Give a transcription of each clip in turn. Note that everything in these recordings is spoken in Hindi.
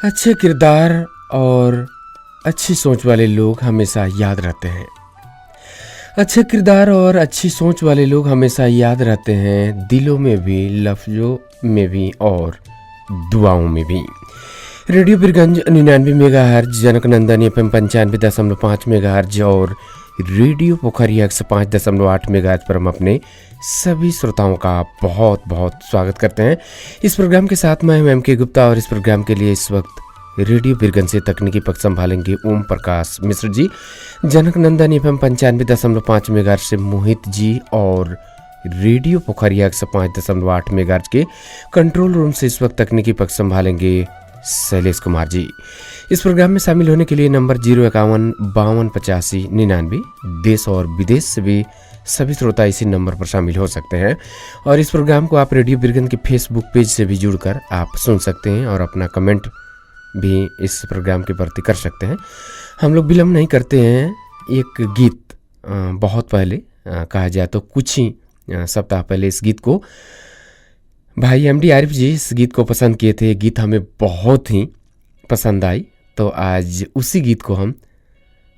अच्छे किरदार और अच्छी सोच वाले लोग हमेशा याद रहते हैं। अच्छे किरदार और अच्छी सोच वाले लोग हमेशा याद रहते हैं, दिलों में भी, लफ्ज़ों में भी और दुआओं में भी। Radio Birganj 99 megahertz, Janaknandan FM 95.5 megahertz और रेडियो पोखरिया 105.8 मेगाहर्ट्ज पर हम अपने सभी श्रोताओं का बहुत बहुत स्वागत करते हैं। इस प्रोग्राम के साथ मैं MK गुप्ता और इस प्रोग्राम के लिए इस वक्त रेडियो बीरगंज से तकनीकी पक्ष संभालेंगे ओम प्रकाश मिश्र जी, जनकनंदन FM 95.5 मेगाहर्ट्ज से मोहित जी और रेडियो पोखरिया 105.8 मेगाहर्ट्ज के कंट्रोल रूम से इस वक्त तकनीकी पक्ष संभालेंगे शैलेश कुमार जी। इस प्रोग्राम में शामिल होने के लिए नंबर 051-5285-99। देश और विदेश से भी सभी श्रोता इसी नंबर पर शामिल हो सकते हैं और इस प्रोग्राम को आप रेडियो बीरगंज के फेसबुक पेज से भी जुड़कर आप सुन सकते हैं और अपना कमेंट भी इस प्रोग्राम के प्रति कर सकते हैं। हम लोग विलम्ब नहीं करते हैं। एक गीत बहुत पहले कहा जाए तो कुछ ही सप्ताह पहले इस गीत को भाई MD आरिफ जी इस गीत को पसंद किए थे। गीत हमें बहुत ही पसंद आई, तो आज उसी गीत को हम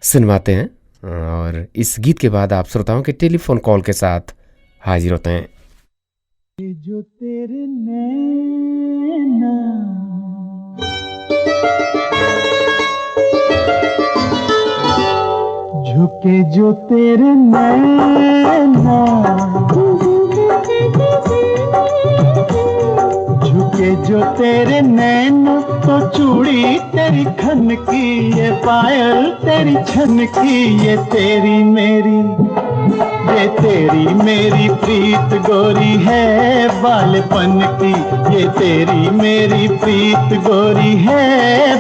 सुनवाते हैं और इस गीत के बाद आप श्रोताओं के टेलीफोन कॉल के साथ हाजिर होते हैं। जो तेरे नैना झुके, जो तेरे नैना झुके, जो तेरे नैना तो चूड़ी तेरी खन की, ये पायल तेरी छन की, ये तेरी मेरी प्रीत गोरी है बालपन की, ये तेरी मेरी प्रीत गोरी है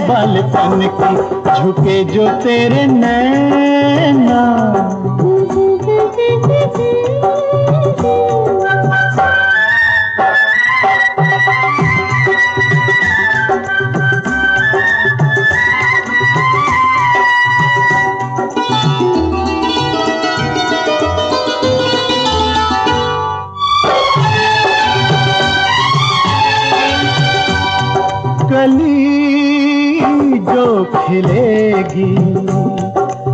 बालपन की। झुके जो तेरे नैना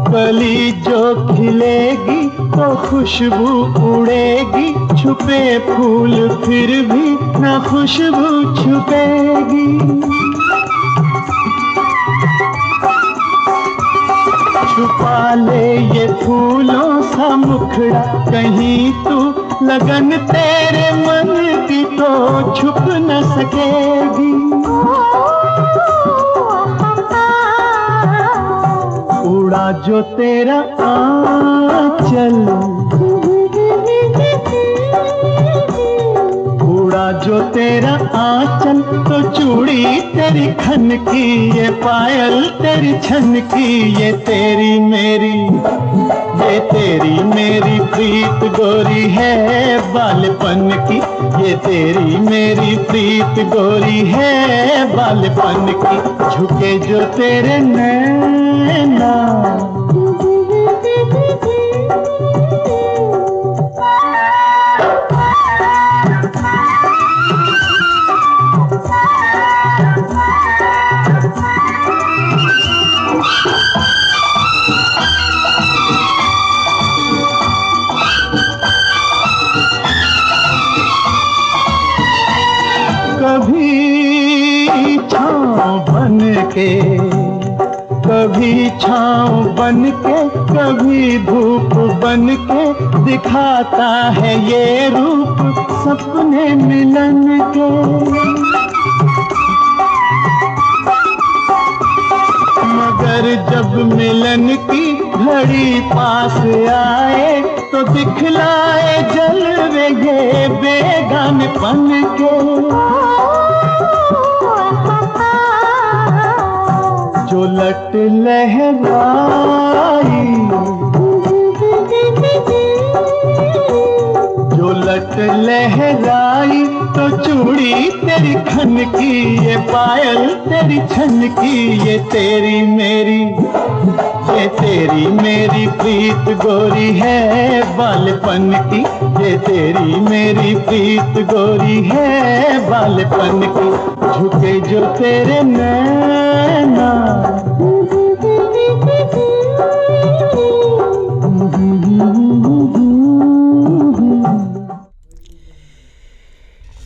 कली जो खिलेगी तो खुशबू उड़ेगी, छुपे फूल फिर भी ना खुशबू छुपेगी। छुपा ले ये फूलों सा मुखड़ा कहीं तू, लगन तेरे मन की तो छुप न सकेगी। उड़ा जो तेरा आंचल, उड़ा जो तेरा आंचल तो चूड़ी तेरी खन की, ये पायल तेरी छन की, ये तेरी मेरी प्रीत गोरी है बालपन की, ये तेरी मेरी प्रीत गोरी है बालपन की। झुके जो तेरे नैना कभी छाँव बन के कभी धूप बन के दिखाता है ये रूप सपने मिलन के। मगर जब मिलन की घड़ी पास आए तो दिखलाए जलवे ये बेगानपन के। जो लट लहराई, जो लट लहराई तो चूड़ी तेरी खन की, ये पायल तेरी छन की, ये तेरी मेरी प्रीत गोरी है बालपन की, ये तेरी मेरी प्रीत गोरी है बालपन की, झुके जो तेरे नैना।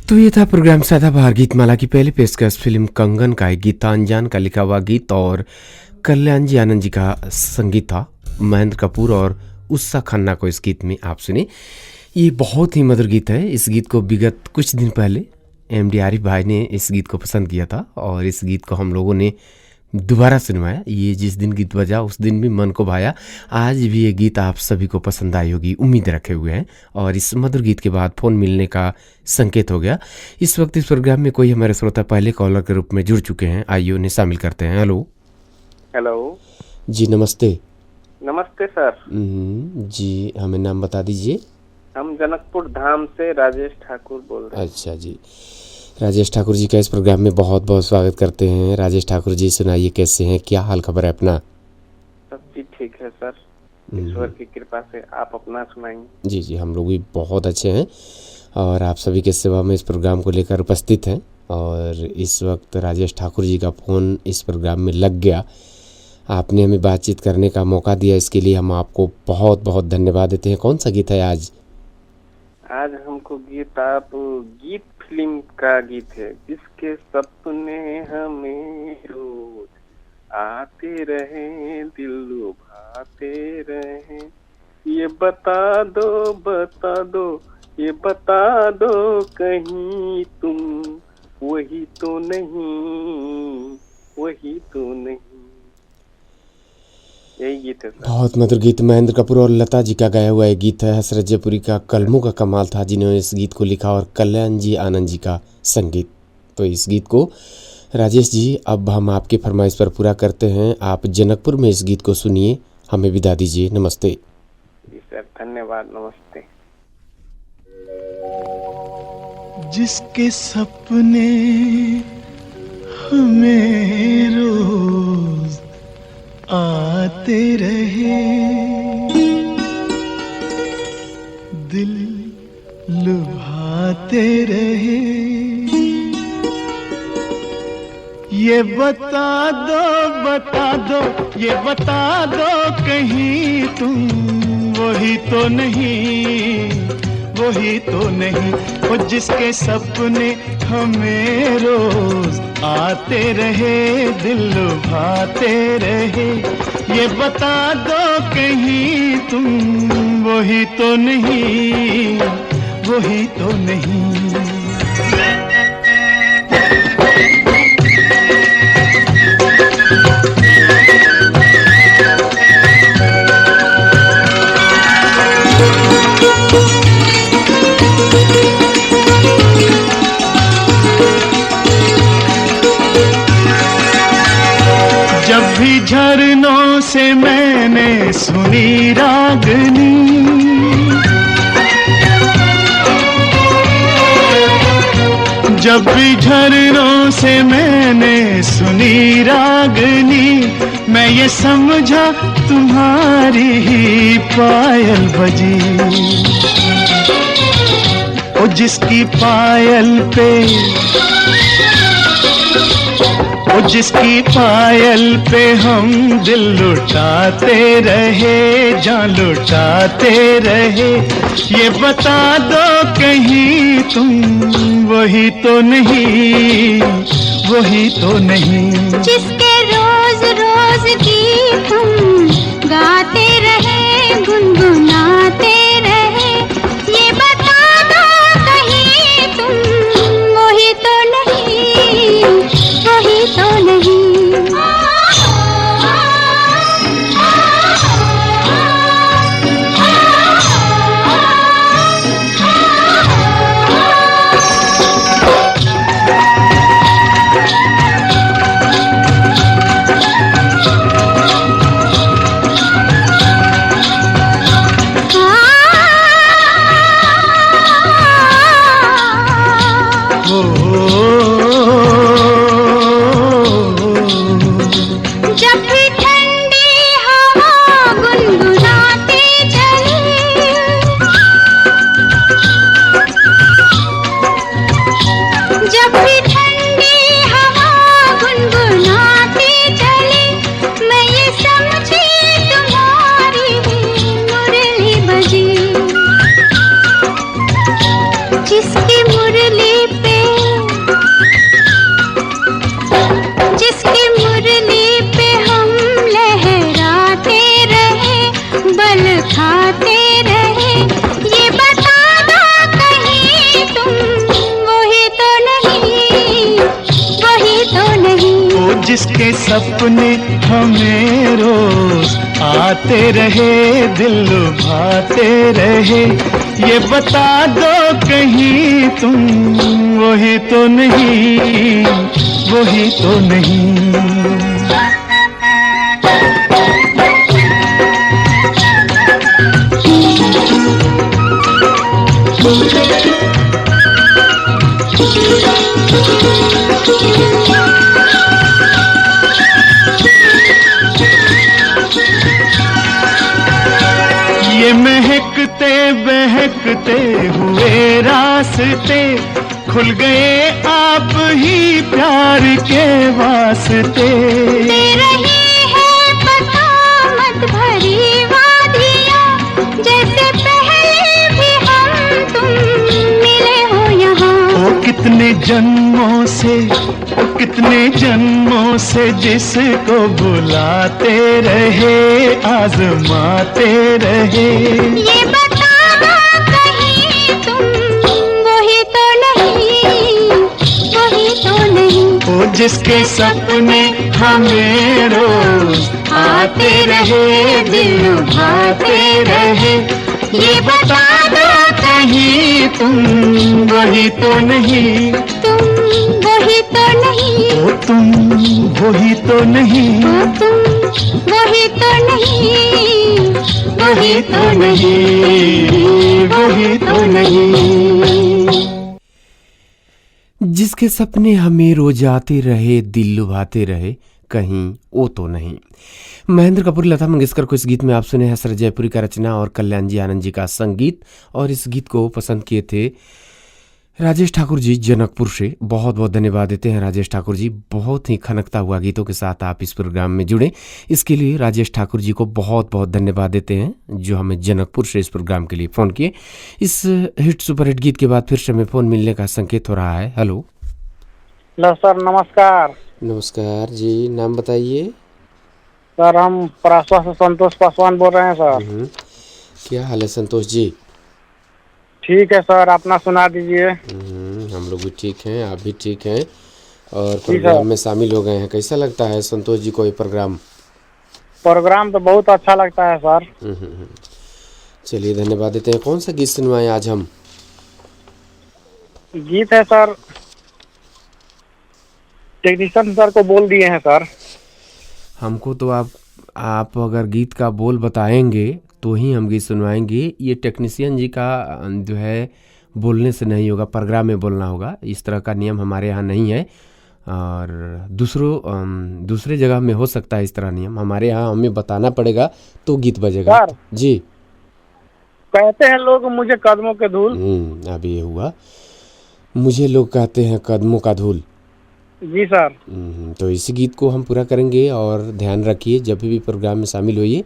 तो ये था प्रोग्राम सदाबहार गीतमाला की पहली पेशकश फिल्म कंगन का एक गीत था, अनजान का लिखा हुआ गीत और कल्याण जी आनंद जी का संगीत था। महेंद्र कपूर और उषा खन्ना को इस गीत में आप सुने। ये बहुत ही मधुर गीत है। इस गीत को विगत कुछ दिन पहले एमडी आरिफ भाई ने इस गीत को पसंद किया था और इस गीत को हम लोगों ने दोबारा सुनवाया। ये जिस दिन गीत बजा उस दिन भी मन को भाया। आज भी ये गीत आप सभी को पसंद आई होगी, उम्मीद रखे हुए हैं। और इस मधुर गीत के बाद फ़ोन मिलने का संकेत हो गया। इस वक्त इस प्रोग्राम में कोई हमारे श्रोता पहले कॉलर के रूप में जुड़ चुके हैं, आइए उन्हें शामिल करते हैं। हेलो हेलो जी, नमस्ते। नमस्ते सर। जी, हमें नाम बता दीजिए। हम जनकपुर धाम से राजेश ठाकुर बोल रहे हैं। अच्छा जी, राजेश ठाकुर जी का इस प्रोग्राम में बहुत बहुत स्वागत करते हैं। राजेश ठाकुर जी, सुनाइए कैसे हैं, क्या हाल खबर है अपना? सब चीज ठीक है सर, ईश्वर की कृपा से। आप अपना सुनाएंगे? जी जी, हम लोग भी बहुत अच्छे हैं और आप सभी के सेवा में इस प्रोग्राम को लेकर उपस्थित हैं। और इस वक्त राजेश ठाकुर जी का फ़ोन इस प्रोग्राम में लग गया। आपने हमें बातचीत करने का मौका दिया, इसके लिए हम आपको बहुत बहुत धन्यवाद देते हैं। कौन सा गीत है आज? आज हमको गीत फिल्म का गीत है, जिसके सपने हमें रोज आते रहे, दिल लुभाते रहे। ये बता दो, ये बता दो कहीं तुम वही तो नहीं, वही तो नहीं। यही गीत है सर। बहुत मधुर गीत, महेंद्र कपूर और लता जी का गाया हुआ एक गीत है। हसरत जयपुरी का कलमों का कमाल था जिन्होंने इस गीत को लिखा और कल्याण जी आनंद जी का संगीत। तो इस गीत को राजेश जी अब हम आपके फरमाइश पर पूरा करते हैं। आप जनकपुर में इस गीत को सुनिए, हमें विदा दीजिए। नमस्ते जी सर, धन्यवाद, नमस्ते। जिसके सपने हमें रोज आते रहे, दिल लुभाते रहे। ये बता दो, ये बता दो कहीं तुम वही तो नहीं, वही तो नहीं। वो जिसके सपने हमें रोज आते रहे, दिल लुभाते रहे। ये बता दो कहीं तुम वही तो नहीं, वही तो नहीं। जब भी झरनों से मैंने सुनी रागनी, जब भी झरनों से मैंने सुनी रागनी, मैं ये समझा तुम्हारी ही पायल बजी। ओ जिसकी पायल पे, ओ जिसकी पायल पे हम दिल लुटाते रहे, जान लुटाते रहे। ये बता दो कहीं तुम वही तो नहीं, वही तो नहीं। जिसके रोज रोज गीत हम गाते रहे, गुनगुनाते रहे। ये बता दो कहीं तुम वही तो नहीं, वही तो नहीं। जिसके सपने हमें रोज आते रहे, दिल लुभाते रहे, ये बता दो कहीं तुम वही तो नहीं, वही तो नहीं। ये महकते बहकते हुए रास्ते खुल गए आप ही प्यार के वास्ते। दे रही है पता मत भरी वादियाँ, जैसे पहले भी हम तुम मिले हो यहाँ। ओ कितने जन्मों से, ओ कितने जन्मों से जिसको बुलाते रहे, आजमाते रहे। ये बता दो कहीं तुम वही तो नहीं, वही तो नहीं। ओ जिसके सपने हमें रोज आते रहे, दिल लुभाते रहे, ये बता दो कहीं तुम वही तो नहीं, तुम वही तो नहीं, ओ तुम वही तो नहीं, ओ तुम वही तो नहीं, वही तो नहीं, वही तो नहीं। जिसके सपने हमें रोज आते रहे, दिल लुभाते रहे, कहीं वो तो नहीं। महेंद्र कपूर, लता मंगेशकर को इस गीत में आप सुने हैं हसरत जयपुरी का रचना और कल्याण जी आनंद जी का संगीत। और इस गीत को पसंद किए थे राजेश ठाकुर जी जनकपुर से। बहुत बहुत धन्यवाद देते हैं राजेश ठाकुर जी। बहुत ही खनकता हुआ गीतों के साथ आप इस प्रोग्राम में जुड़े, इसके लिए राजेश ठाकुर जी को बहुत बहुत धन्यवाद देते हैं, जो हमें जनकपुर से इस प्रोग्राम के लिए फ़ोन किए। इस हिट सुपर हिट गीत के बाद फिर से हमें फ़ोन मिलने का संकेत हो रहा है। हेलो सर, नमस्कार। नमस्कार जी, नाम बताइए। सर, हम परासवा से संतोष पासवान बोल रहे हैं सर। क्या हाल है संतोष जी? ठीक है सर, अपना सुना दीजिए। हम लोग भी ठीक हैं, आप भी ठीक हैं और प्रोग्राम में शामिल हो गए हैं। कैसा लगता है संतोष जी को ये प्रोग्राम? प्रोग्राम तो बहुत अच्छा लगता है सर। चलिए धन्यवाद देते हैं। कौन सा गीत सुनवाएं आज हम? गीत है सर, टेक्नीशियन सर को बोल दिए हैं सर। हमको तो आप अगर गीत का बोल बताएंगे तो ही हम गीत सुनवाएंगे। ये टेक्नीशियन जी का जो है बोलने से नहीं होगा, प्रोग्राम में बोलना होगा। इस तरह का नियम हमारे यहाँ नहीं है और दूसरे जगह में हो सकता है इस तरह नियम। हमारे यहाँ हमें बताना पड़ेगा तो गीत बजेगा। सर जी कहते हैं लोग मुझे कदमों के धूल। अब ये हुआ, मुझे लोग कहते हैं कदमों का धूल। जी सर। तो इसी गीत को हम पूरा करेंगे और ध्यान रखिए जब भी प्रोग्राम में शामिल होइए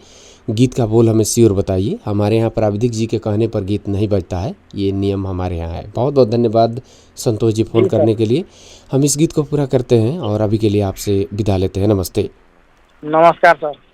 गीत का बोल हमें श्योर बताइए। हमारे यहाँ प्राविधिक जी के कहने पर गीत नहीं बजता है, ये नियम हमारे यहाँ है। बहुत बहुत धन्यवाद संतोष जी फ़ोन करने के लिए। हम इस गीत को पूरा करते हैं और अभी के लिए आपसे विदा लेते हैं। नमस्ते। नमस्कार सर।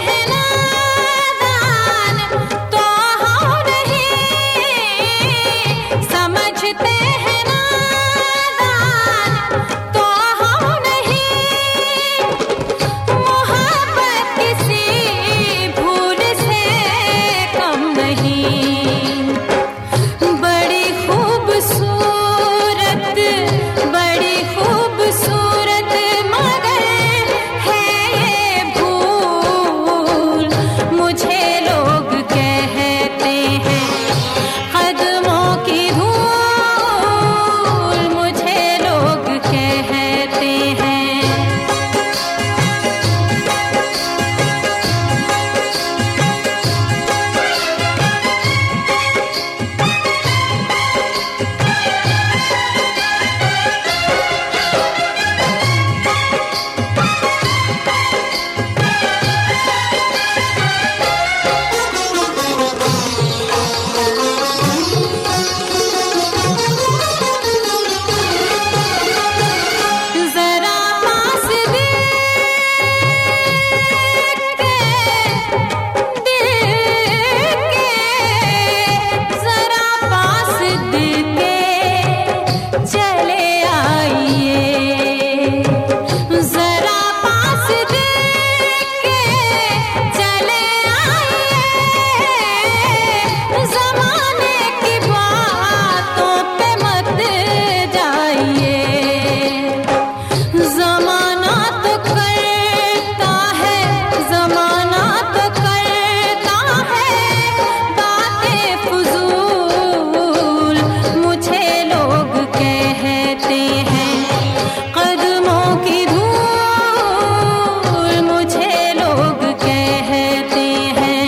हैं नादान तो हम नहीं, समझते हैं नादान तो हम नहीं, मोहब्बत किसी भूल से कम नहीं, बड़ी खूबसूरत मगर है ये भूल, मुझे लोग कहते हैं कदमों की धूल, मुझे लोग कहते हैं। जरा पास जरा पास दिल के चले आइए, जरा पास दिल के चले आइए, ज़माने की बातों पे मत जाइए, ज़माना तो करता है, ज़माना तो करता है बातें फजूल, मुझे लोग कहते हैं कदमों की धूल, मुझे लोग कहते हैं।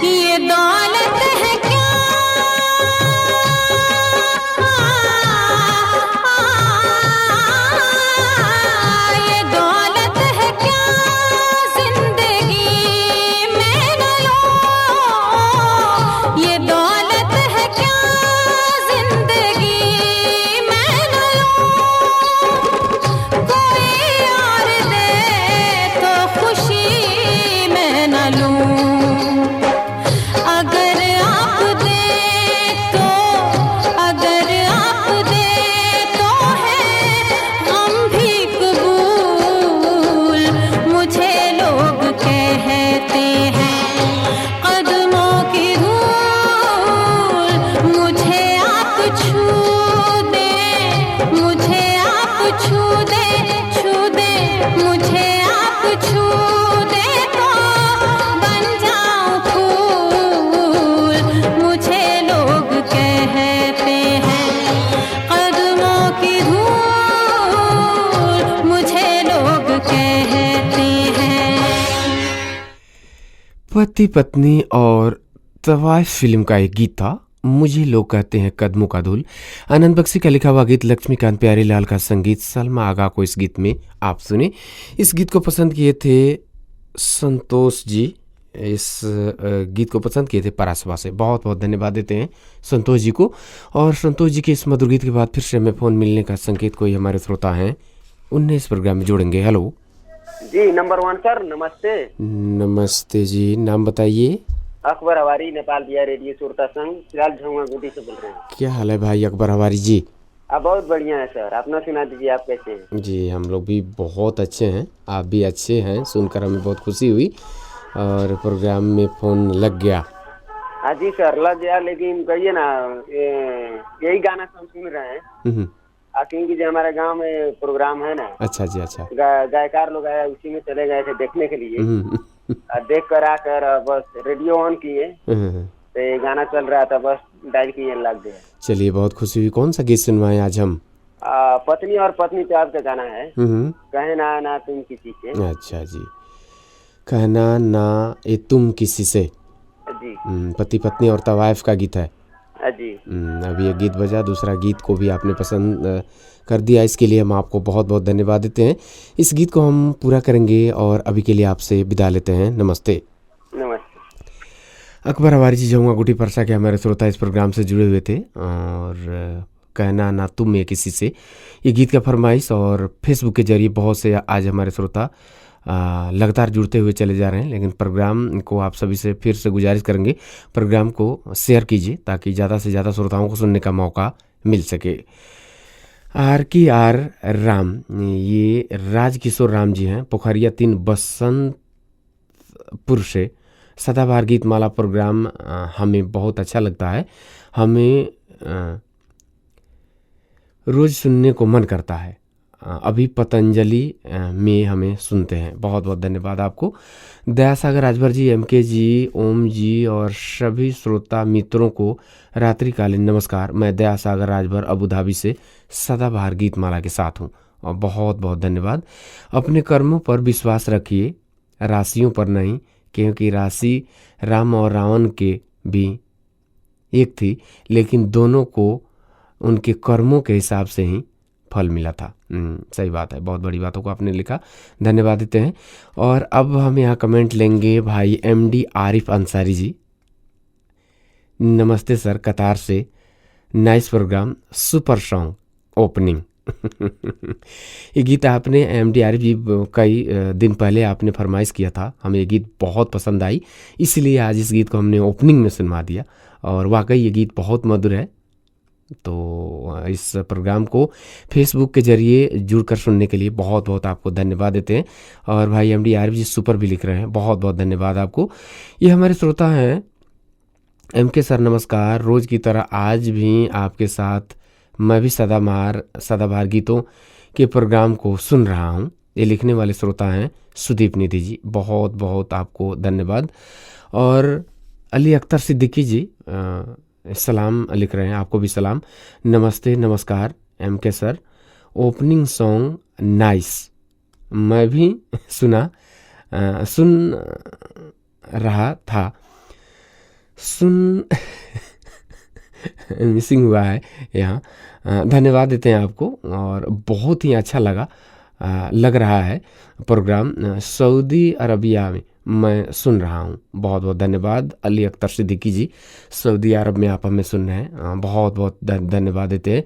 ये दौलत है क्या, ये दौलत है क्या जिंदगी में न लो, ये दौलत है क्या जिंदगी में न लो, कोई और दे तो खुशी में न लूं, अगर आप दे तो है हम भी कबूल, मुझे लोग कहते हैं कदमों की धूल, मुझे आप छू दे, मुझे आप छू दे, मुझे आप छू दे तो बन जाऊं फूल, मुझे लोग कहते हैं कदमों की धूल, मुझे लोग कहते हैं। पति पत्नी और तवाइफ फिल्म का एक गीत था, मुझे लोग कहते हैं कदमों का धूल। आनंद बख्शी का लिखा हुआ गीत, लक्ष्मीकांत प्यारेलाल का संगीत, सलमा आगा को इस गीत में आप सुने। इस गीत को पसंद किए थे संतोष जी, इस गीत को पसंद किए थे परासवा से। बहुत बहुत धन्यवाद देते हैं संतोष जी को। और संतोष जी के इस मधुर गीत के बाद फिर से हमें फ़ोन मिलने का संकेत कोई हमारे श्रोता हैं, उन्हें इस प्रोग्राम में जोड़ेंगे। हेलो जी, नंबर 1 सर, नमस्ते। नमस्ते जी, नाम बताइए। अकबर हवारी, नेपाल बिहार रेडियो सुरता संघ, फिलहाल झुंगा गुटी से बोल रहे हैं। क्या हाल है भाई अकबर हवारी जी? आप बहुत बढ़िया है सर, अपना सुना दीजिए, आप कैसे हैं? जी हम लोग भी बहुत अच्छे हैं, आप भी अच्छे हैं, सुनकर हमें बहुत खुशी हुई और प्रोग्राम में फ़ोन लग गया। हाँ जी सर, लग गया, लेकिन कहिए ना, यही गाना हम सुन रहे हैं क्योंकि जो हमारे गांव में प्रोग्राम है ना। अच्छा जी, अच्छा। गायकार लोग आए, उसी में चले गए थे देखने के लिए। देख कर आकर बस रेडियो ऑन किए तो ये गाना चल रहा था, बस डायल किए, लग गया। चलिए बहुत खुशी हुई। कौन सा गीत सुनवाएं आज हम? पत्नी और पत्नी प्यार का गाना है, कहना ना तुम किसी से। अच्छा जी, कहना ना ये तुम किसी से। जी पति पत्नी और वाइफ का गीत है। जी अभी एक गीत बजा, दूसरा गीत को भी आपने पसंद कर दिया, इसके लिए हम आपको बहुत बहुत धन्यवाद देते हैं। इस गीत को हम पूरा करेंगे और अभी के लिए आपसे विदा लेते हैं। नमस्ते। नमस्ते। अकबर हवारी जी जाऊँगा गुटी परसा के हमारे श्रोता इस प्रोग्राम से जुड़े हुए थे और कहना ना तुम ये किसी से, ये गीत का फरमाइश और फेसबुक के जरिए बहुत से आज हमारे श्रोता लगातार जुड़ते हुए चले जा रहे हैं। लेकिन प्रोग्राम को आप सभी से फिर से गुजारिश करेंगे, प्रोग्राम को शेयर कीजिए ताकि ज़्यादा से ज़्यादा श्रोताओं को सुनने का मौका मिल सके। आर राम, ये राजकिशोर राम जी हैं, पोखरिया 3 बसंतपुर से। सदाबहार गीत माला प्रोग्राम हमें बहुत अच्छा लगता है, हमें रोज़ सुनने को मन करता है। अभी पतंजलि में हमें सुनते हैं। बहुत बहुत धन्यवाद आपको। दयासागर राजभर जी, MK जी, ओम जी और सभी श्रोता मित्रों को रात्रिकालीन नमस्कार। मैं दयासागर राजभर अबू धाबी से सदाबहार गीत माला के साथ हूँ और बहुत बहुत धन्यवाद। अपने कर्मों पर विश्वास रखिए, राशियों पर नहीं, क्योंकि राशि राम और रावण के भी एक थी, लेकिन दोनों को उनके कर्मों के हिसाब से ही फल मिला था। सही बात है, बहुत बड़ी बातों को आपने लिखा, धन्यवाद देते हैं। और अब हम यहाँ कमेंट लेंगे भाई MD आरिफ अंसारी जी। नमस्ते सर, कतार से, nice program, super song opening. ये गीत आपने MD आरिफ जी कई दिन पहले आपने फरमाइश किया था, हमें ये गीत बहुत पसंद आई, इसलिए आज इस गीत को हमने ओपनिंग में सुनवा दिया और वाकई ये गीत बहुत मधुर है। तो इस प्रोग्राम को फेसबुक के जरिए जुड़कर सुनने के लिए बहुत बहुत आपको धन्यवाद देते हैं। और भाई MD आरिफ जी सुपर भी लिख रहे हैं, बहुत बहुत धन्यवाद आपको। ये हमारे श्रोता हैं MK सर, नमस्कार। रोज़ की तरह आज भी आपके साथ मैं भी सदाबहार गीतों के प्रोग्राम को सुन रहा हूँ। ये लिखने वाले श्रोता हैं सुदीप निधि जी, बहुत बहुत आपको धन्यवाद। और अली अख्तर सिद्दीकी जी सलाम लिख रहे हैं, आपको भी सलाम। नमस्ते, नमस्कार MK sir, opening song nice, मैं भी सुन रहा था, मिसिंग हुआ है यहाँ। धन्यवाद देते हैं आपको और बहुत ही अच्छा लग रहा है प्रोग्राम। सऊदी अरबिया में मैं सुन रहा हूँ, बहुत बहुत धन्यवाद अली अख्तर सिद्दीकी जी, सऊदी अरब में आप हमें सुन रहे हैं, बहुत बहुत धन्यवाद देते हैं।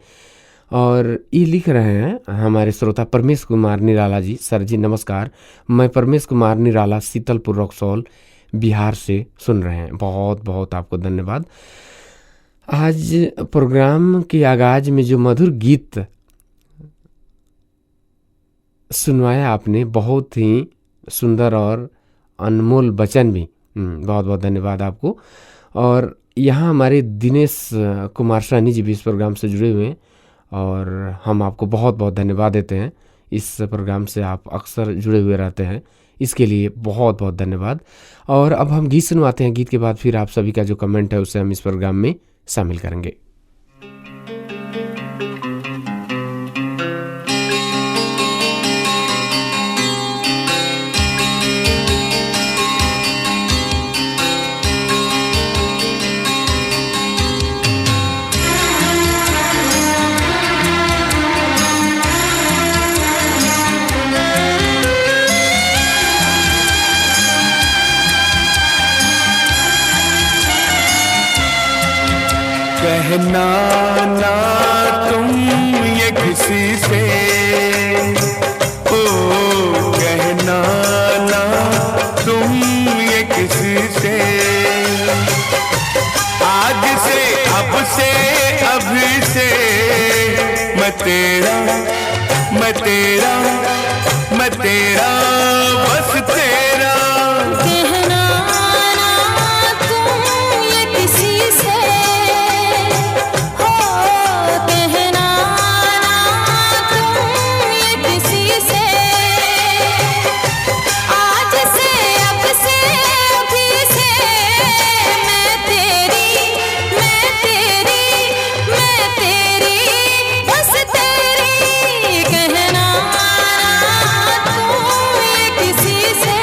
और ये लिख रहे हैं हमारे श्रोता परमेश कुमार निराला जी, सर जी नमस्कार, मैं परमेश कुमार निराला शीतलपुर रक्सौल बिहार से सुन रहे हैं, बहुत बहुत आपको धन्यवाद। आज प्रोग्राम के आगाज में जो मधुर गीत सुनवाया आपने, बहुत ही सुंदर और अनमोल वचन भी, बहुत बहुत धन्यवाद आपको। और यहाँ हमारे दिनेश कुमार साहनी जी भी इस प्रोग्राम से जुड़े हुए हैं और हम आपको बहुत बहुत धन्यवाद देते हैं। इस प्रोग्राम से आप अक्सर जुड़े हुए रहते हैं, इसके लिए बहुत बहुत धन्यवाद। और अब हम गीत सुनवाते हैं, गीत के बाद फिर आप सभी का जो कमेंट है उसे हम इस प्रोग्राम में शामिल करेंगे। कहना ना तुम ये किसी से, ओ कहना ना तुम ये किसी से, आज से अब से अभी से मैं तेरा मैं तेरा मैं तेरा बस तेरा। कहना ना तुम ये किसी से, हो कहना ना तुम ये किसी से, आज से अब से अभी से मैं तेरी मैं तेरी मैं तेरी बस तेरी। कहना ना तुम ये किसी से,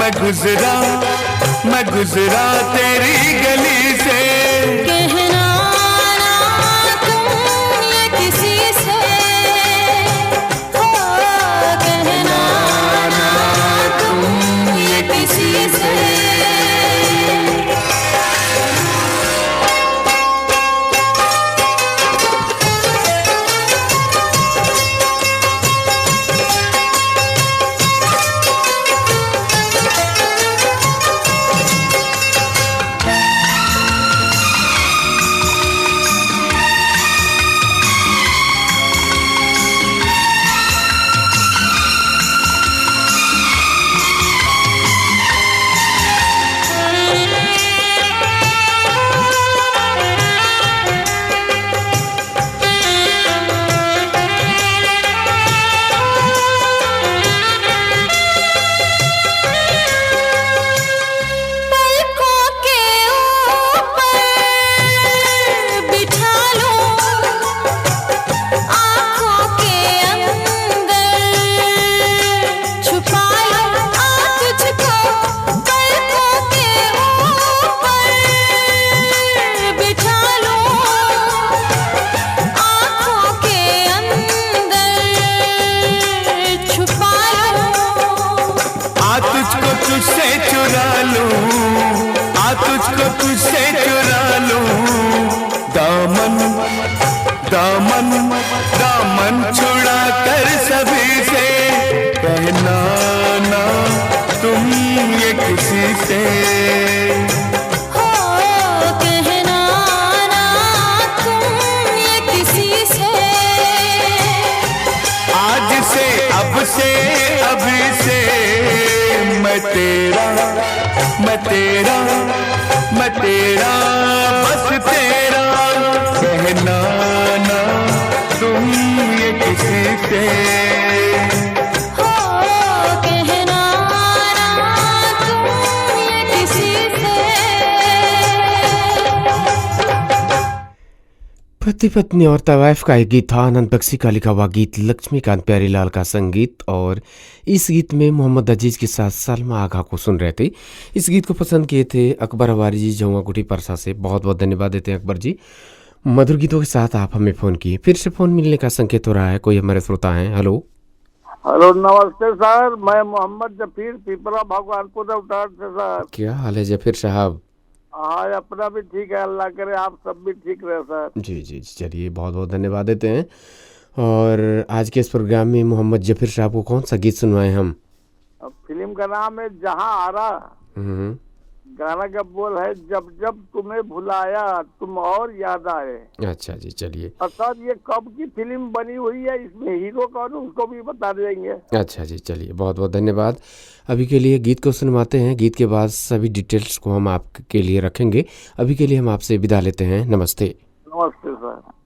मैं गुजरा तेरी गली से। कहना ना तुम ये किसी से, हो कहना ना तुम ये किसी से। तुझसे चुरा लूं दामन दामन दामन छुड़ा कर सभी से। कहना ना तुम ये किसी से, हो कहना ना तुम ये किसी से। आज से अब से अभी से मैं तेरा बस तेरा। कहना ना तुम ये किसी से, हो कहना ना तुम ये किसी से। पति पत्नी और तवाइफ का एक गीत था। आनंद बख्शी का लिखा हुआ गीत, लक्ष्मीकांत प्यारीलाल का संगीत, और इस गीत में मोहम्मद अजीज के साथ सलमा आगा को सुन रहे थे। इस गीत को पसंद किए थे अकबर हवारी जी, जमुआ गुटी परसा से। बहुत बहुत धन्यवाद देते हैं अकबर जी। मधुर गीतों के साथ आप हमें फ़ोन किए। फिर से फ़ोन मिलने का संकेत हो रहा है। कोई हमारे श्रोता हैं। हेलो हेलो, नमस्ते सर, मैं मोहम्मद जफीर पिपरा भगवानपुर उठान से सर। क्या हाल है जफीर साहब? हाँ, अपना भी ठीक है, अल्लाह करे आप सब भी ठीक रहे सर। जी जी, चलिए बहुत बहुत धन्यवाद देते हैं। और आज के इस प्रोग्राम में मोहम्मद जफीर साहब को कौन सा गीत सुनवाएं हम? फिल्म का नाम है जहां आरा। गाना का बोल है, जब जब तुम्हें भुलाया तुम और याद आए। अच्छा जी, चलिए। और सर ये कब की फिल्म बनी हुई है, इसमें हीरो कौन है उसको भी बता देंगे। अच्छा जी, चलिए बहुत बहुत धन्यवाद। अभी के लिए गीत को सुनवाते हैं। गीत के बाद सभी डिटेल्स को हम आपके लिए रखेंगे। अभी के लिए हम आपसे विदा लेते हैं। नमस्ते। नमस्ते सर।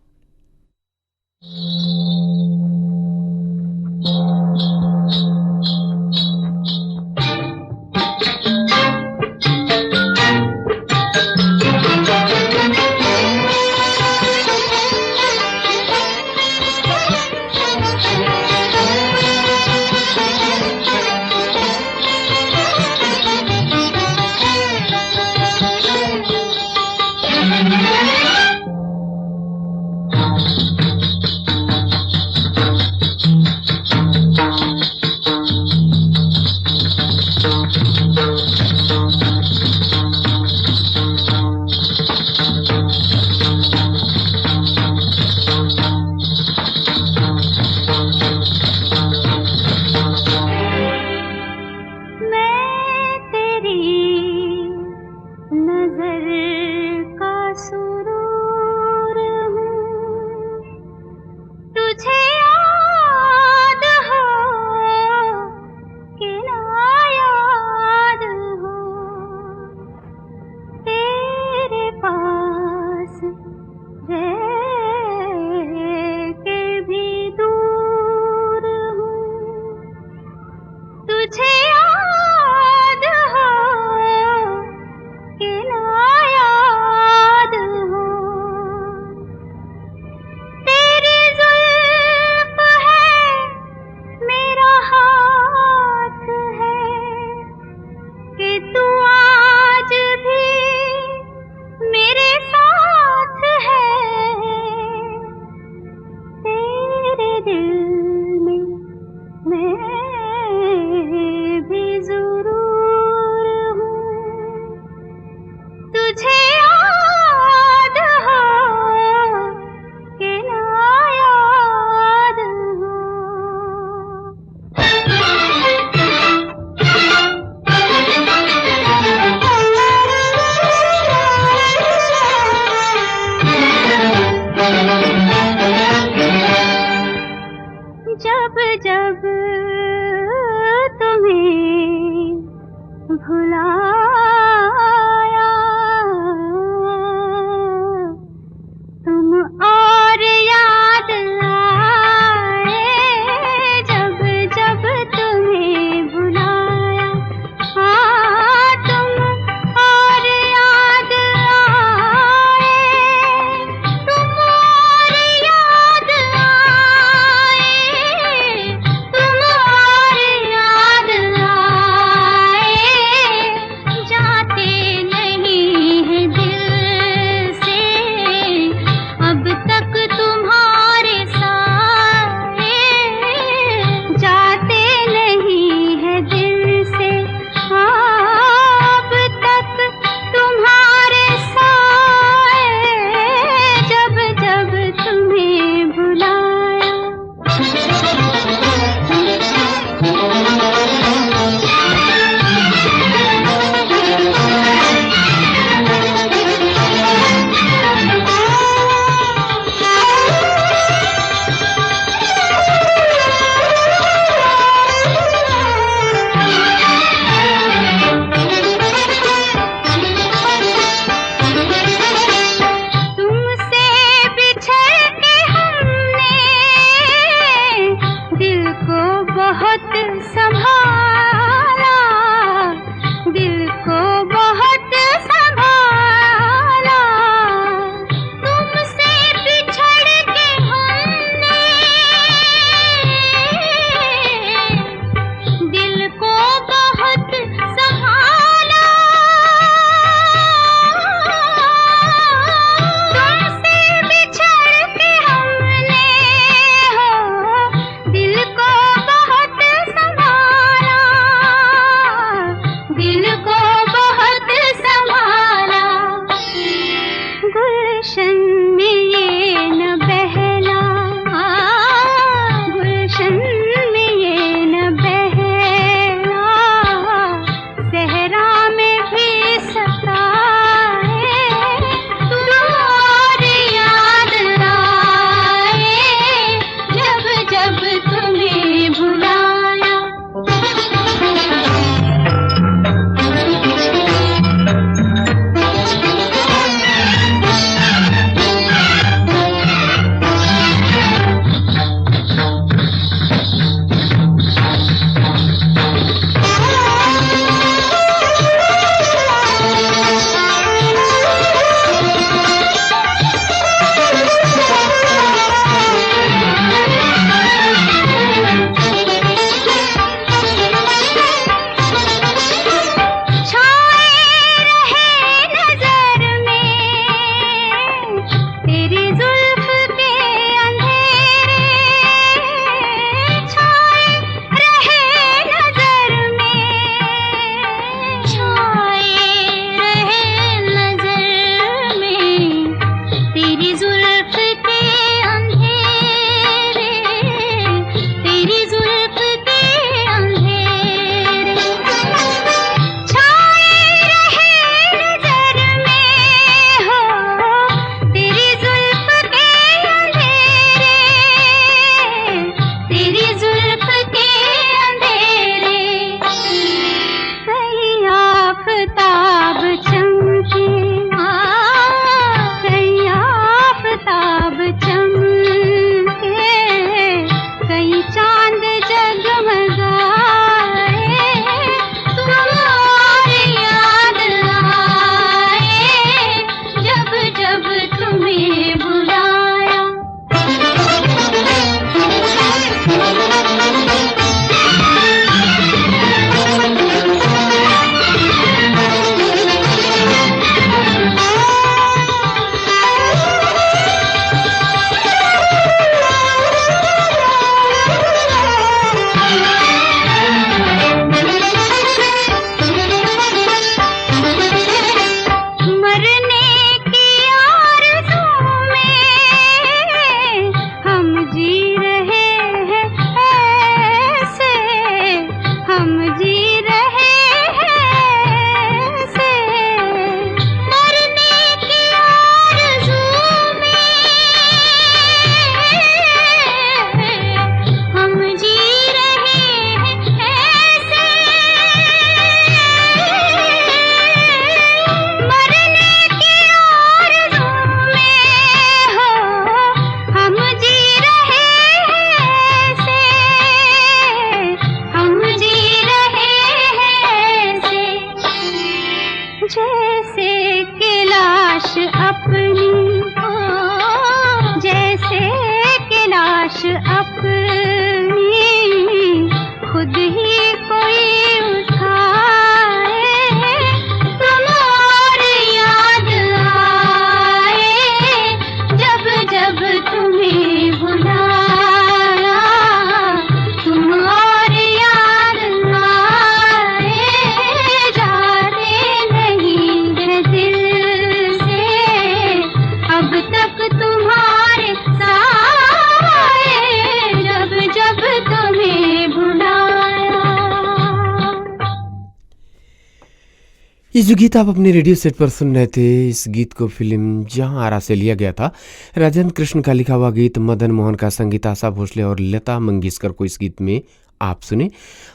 ये जो गीत आप अपने रेडियो सेट पर सुन रहे थे, इस गीत को फिल्म जहां आरा से लिया गया था। राजेंद्र कृष्ण का लिखा हुआ गीत, मदन मोहन का संगीत, आशा भोसले और लता मंगेशकर को इस गीत में आप सुने।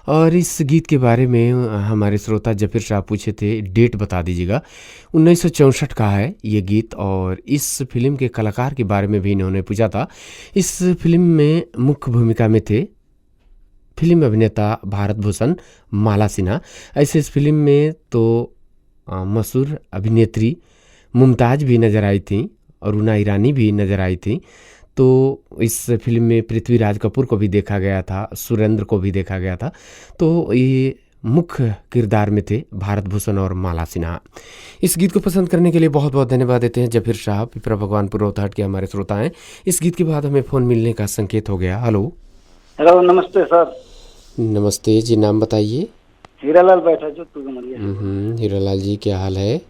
और इस गीत के बारे में हमारे श्रोता जफीर साहब पूछे थे, डेट बता दीजिएगा। 1964 का है ये गीत। और इस फिल्म के कलाकार के बारे में भी इन्होंने पूछा था। इस फिल्म में मुख्य भूमिका में थे फिल्म अभिनेता भारत भूषण, माला सिन्हा। ऐसे इस फिल्म में तो मशहूर अभिनेत्री मुमताज़ भी नज़र आई थी, अरुणा ईरानी भी नज़र आई थी। तो इस फिल्म में पृथ्वीराज कपूर को भी देखा गया था, सुरेंद्र को भी देखा गया था। तो ये मुख्य किरदार में थे भारत भूषण और माला सिन्हा। इस गीत को पसंद करने के लिए बहुत बहुत धन्यवाद देते हैं जफीर साहब, पिपरा भगवानपुर रोहताट के हमारे श्रोता हैं। इस गीत के बाद हमें फ़ोन मिलने का संकेत हो गया। हेलो हेलो, नमस्ते सर। नमस्ते जी, नाम बताइए। हीरालाल बैठा जो तू मरिया। हीरालाल जी, क्या हाल है?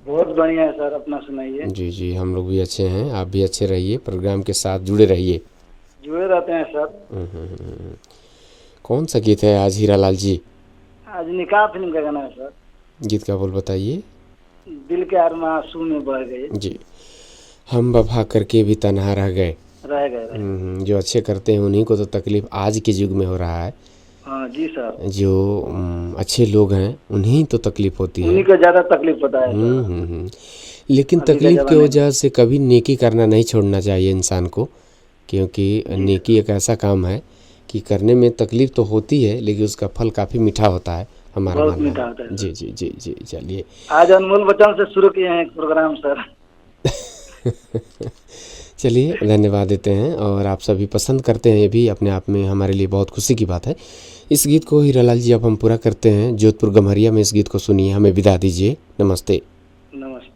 बहुत बढ़िया है सर, अपना सुनाइए। जी जी, हम लोग भी अच्छे हैं, आप भी अच्छे रहिए, प्रोग्राम के साथ जुड़े रहिए। जुड़े रहते हैं सर। कौन सा गीत है आज हीरालाल जी? आज निकाह फिल्म का गाना है सर। गीत का बोल बताइए। दिल के अरमां आंसू में बह गए। जी, हम वफा करके भी तन्हा रह गए। जो अच्छे करते हैं उन्हीं को तो तकलीफ आज के युग में हो रहा है। हाँ जी सर। जो अच्छे लोग हैं उन्हीं तो तकलीफ होती है, उन्हीं को ज़्यादा तकलीफ होता है। लेकिन तकलीफ की वजह से कभी नेकी करना नहीं छोड़ना चाहिए इंसान को, क्योंकि नेकी एक ऐसा काम है कि करने में तकलीफ तो होती है लेकिन उसका फल काफ़ी मीठा होता है, हमारा मानना है। जी जी जी जी, चलिए आज अनमोल वचन से शुरू किए हैं प्रोग्राम सर। चलिए, धन्यवाद देते हैं। और आप सभी पसंद करते हैं, ये भी अपने आप में हमारे लिए बहुत खुशी की बात है। इस गीत को हीरालाल जी अब हम पूरा करते हैं। जोधपुर गम्हरिया में इस गीत को सुनिए, हमें विदा दीजिए। नमस्ते। नमस्ते।